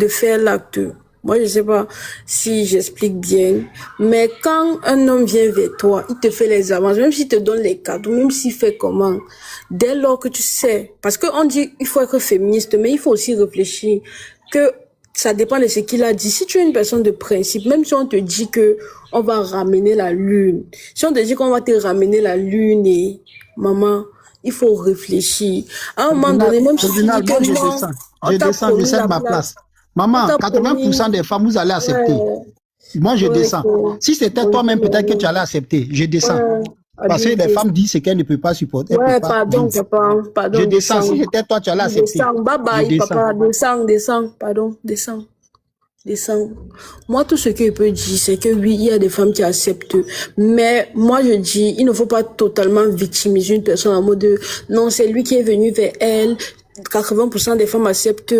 faire l'acte. Moi, je sais pas si j'explique bien, mais quand un homme vient vers toi, il te fait les avances, même s'il te donne les cadeaux, même s'il fait comment, dès lors que tu sais, parce qu'on dit il faut être féministe, mais il faut aussi réfléchir que ça dépend de ce qu'il a dit. Si tu es une personne de principe, même si on te dit que on va ramener la lune, si on te dit qu'on va te ramener la lune et maman, il faut réfléchir. À un moment donné, même si tu dis que je descends, je cède ma place. Maman, 80% des femmes, vous allez accepter. Moi, je descends. Si c'était toi-même, peut-être que tu allais accepter. Je descends. Parce que les femmes disent ce qu'elles ne peuvent pas supporter. Elles Ouais, peuvent pas pardon, vivre. papa. Pardon, Je descends. descends. Si j'étais toi, tu allais accepter. Descends. Bye Je bye, descends. papa. Descends, descends. Pardon, descends. Descends. Moi, tout ce que je peux dire, c'est que oui, il y a des femmes qui acceptent. Mais moi, je dis, il ne faut pas totalement victimiser une personne en mode de, non, c'est lui qui est venu vers elle. 80% des femmes acceptent.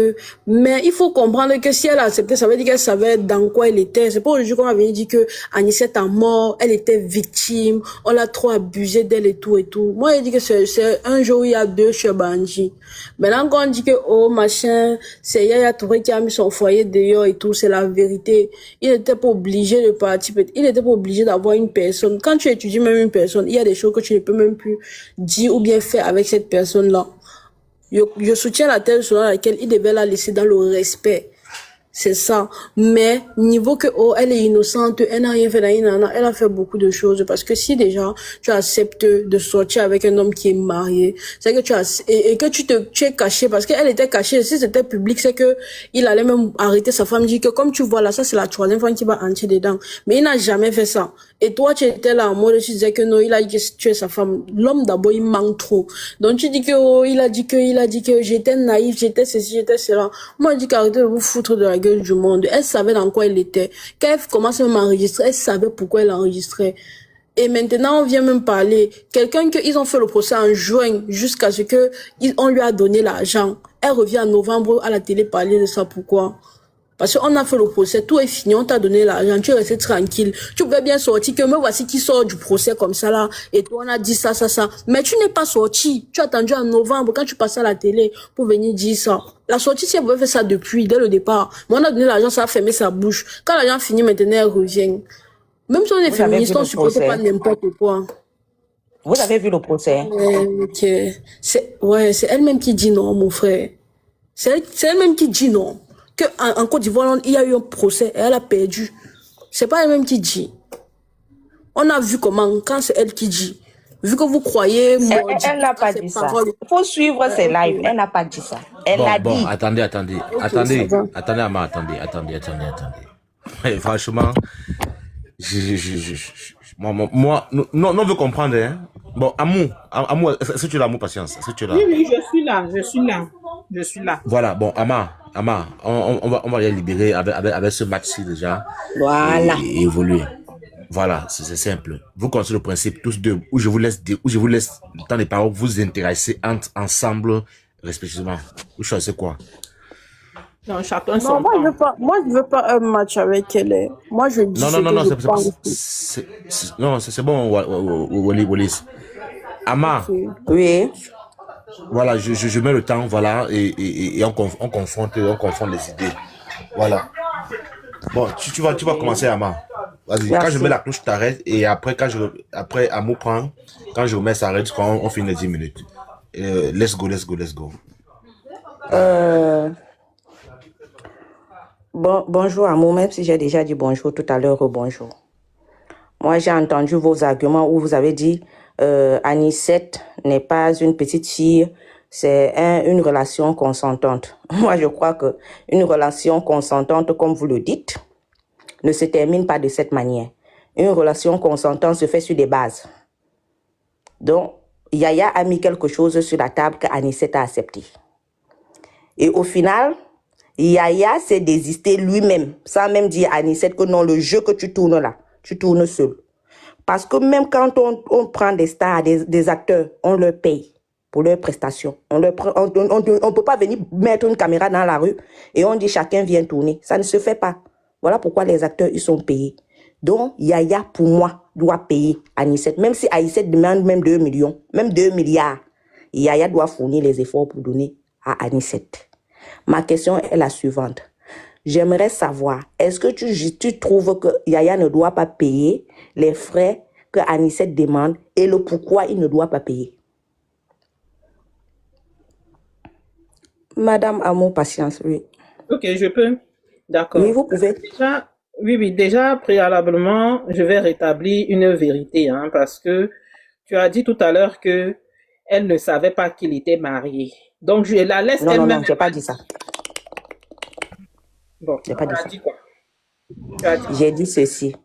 Mais il faut comprendre que si elle a accepté, ça veut dire qu'elle savait dans quoi elle était. C'est pas aujourd'hui qu'on va venir dire que Anicette est mort, elle était victime, on l'a trop abusé d'elle et tout et tout. Moi, je dis que c'est un jour où il y a deux chez Banji. Maintenant, quand on dit que, oh, machin, c'est Yaya Touré qui a mis son foyer dehors et tout, c'est la vérité. Il n'était pas obligé de partir, il n'était pas obligé d'avoir une personne. Quand tu étudies même une personne, il y a des choses que tu ne peux même plus dire ou bien faire avec cette personne-là. Je soutiens la thèse selon laquelle il devait la laisser dans le respect. C'est ça. Mais, niveau que, oh, elle est innocente, elle n'a rien fait, elle a fait beaucoup de choses. Parce que si déjà, tu acceptes de sortir avec un homme qui est marié, c'est que tu as, et que tu es caché, parce qu'elle était cachée. Si c'était public, c'est que il allait même arrêter sa femme, dit que comme tu vois là, ça c'est la troisième femme qui va entrer dedans. Mais il n'a jamais fait ça. Et toi, tu étais là en mode, tu disais que non, il a dit que tu es sa femme. L'homme d'abord, il manque trop. Donc tu dis que, oh, il a dit que j'étais naïf, j'étais ceci, j'étais cela. Moi, je dis qu'arrêtez de vous foutre de la gueule du monde. Elle savait dans quoi elle était. Quand elle commence même à enregistrer, elle savait pourquoi elle enregistrait. Et maintenant, on vient même parler. Quelqu'un que ils ont fait le procès en juin jusqu'à ce que on lui a donné l'argent. Elle revient en novembre à la télé parler de ça. Pourquoi? Parce qu'on a fait le procès, tout est fini, on t'a donné l'argent, tu es resté tranquille. Tu pouvais bien sortir, que me voici qui sort du procès comme ça là, et toi on a dit ça. Mais tu n'es pas sorti. Tu as attendu en novembre quand tu passais à la télé pour venir dire ça. La sortie, si elle pouvait faire ça depuis, dès le départ. Mais on a donné l'argent, ça a fermé sa bouche. Quand l'argent finit, maintenant elle revient. Même si on est féministe, on ne supporte pas n'importe quoi. Vous avez vu le procès? C'est elle-même qui dit non, mon frère. C'est elle-même qui dit non. Que en Côte d'Ivoire, il y a eu un procès et elle a perdu. C'est pas elle-même qui dit. On a vu comment, quand c'est elle qui dit. Vu que vous croyez... Elle n'a pas dit ça. Il faut suivre ses lives. Elle n'a pas dit ça. Elle a dit. Attendez, Ama, attendez. Franchement, moi, non, on veut comprendre, hein. Bon, Amour, est-ce que tu es là, Amour, patience? Est-ce que tu es là? Oui, je suis là. Voilà, bon, Ama, on va les libérer avec ce match-ci déjà. Voilà. Et évoluer. Voilà, c'est simple. Vous connaissez le principe tous deux, où je vous laisse le temps des paroles, vous intéresser ensemble, respectivement. Vous choisissez quoi? Non, chacun son moi, je veux pas un match avec elle. Moi, je dis non, c'est bon, Wallis. Ama. Oui. Voilà, je mets le temps, voilà, et on confronte les idées. Voilà. Bon, tu vas commencer, Ama. Vas-y, quand je mets la cloche, t'arrêtes, et après, après, Amour prend, quand je remets, ça arrête, quand on finit les 10 minutes. Let's go. Bonjour Amour, même si j'ai déjà dit bonjour tout à l'heure, bonjour. Moi, j'ai entendu vos arguments où vous avez dit Anicette n'est pas une petite fille, c'est une relation consentante. Moi, je crois que une relation consentante, comme vous le dites, ne se termine pas de cette manière. Une relation consentante se fait sur des bases. Donc, Yaya a mis quelque chose sur la table qu'Anicette a accepté. Et au final, Yaya s'est désisté lui-même, sans même dire à Anicette que non, le jeu que tu tournes là, tu tournes seul. Parce que même quand on prend des stars, des acteurs, on leur paye pour leurs prestations. On ne peut pas venir mettre une caméra dans la rue et on dit chacun vient tourner. Ça ne se fait pas. Voilà pourquoi les acteurs, ils sont payés. Donc, Yaya, pour moi, doit payer Anicette. Même si Anicette demande même 2 millions, même 2 milliards, Yaya doit fournir les efforts pour donner à Anicette. Ma question est la suivante. J'aimerais savoir, est-ce que tu trouves que Yaya ne doit pas payer les frais que Anicette demande et le pourquoi il ne doit pas payer? Madame Amour, patience, oui. Ok, je peux. D'accord. Oui, vous pouvez. Déjà, préalablement, je vais rétablir une vérité, hein, parce que tu as dit tout à l'heure que elle ne savait pas qu'il était marié. Donc, je la laisse elle-même. Non, je n'ai pas dit ça. Bon, j'ai pas dit ça. Dit quoi? J'ai dit ceci.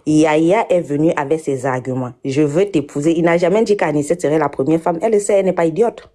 Yaya est venue avec ses arguments. Je veux t'épouser. Il n'a jamais dit qu'Anissette serait la première femme. Elle le sait, elle n'est pas idiote.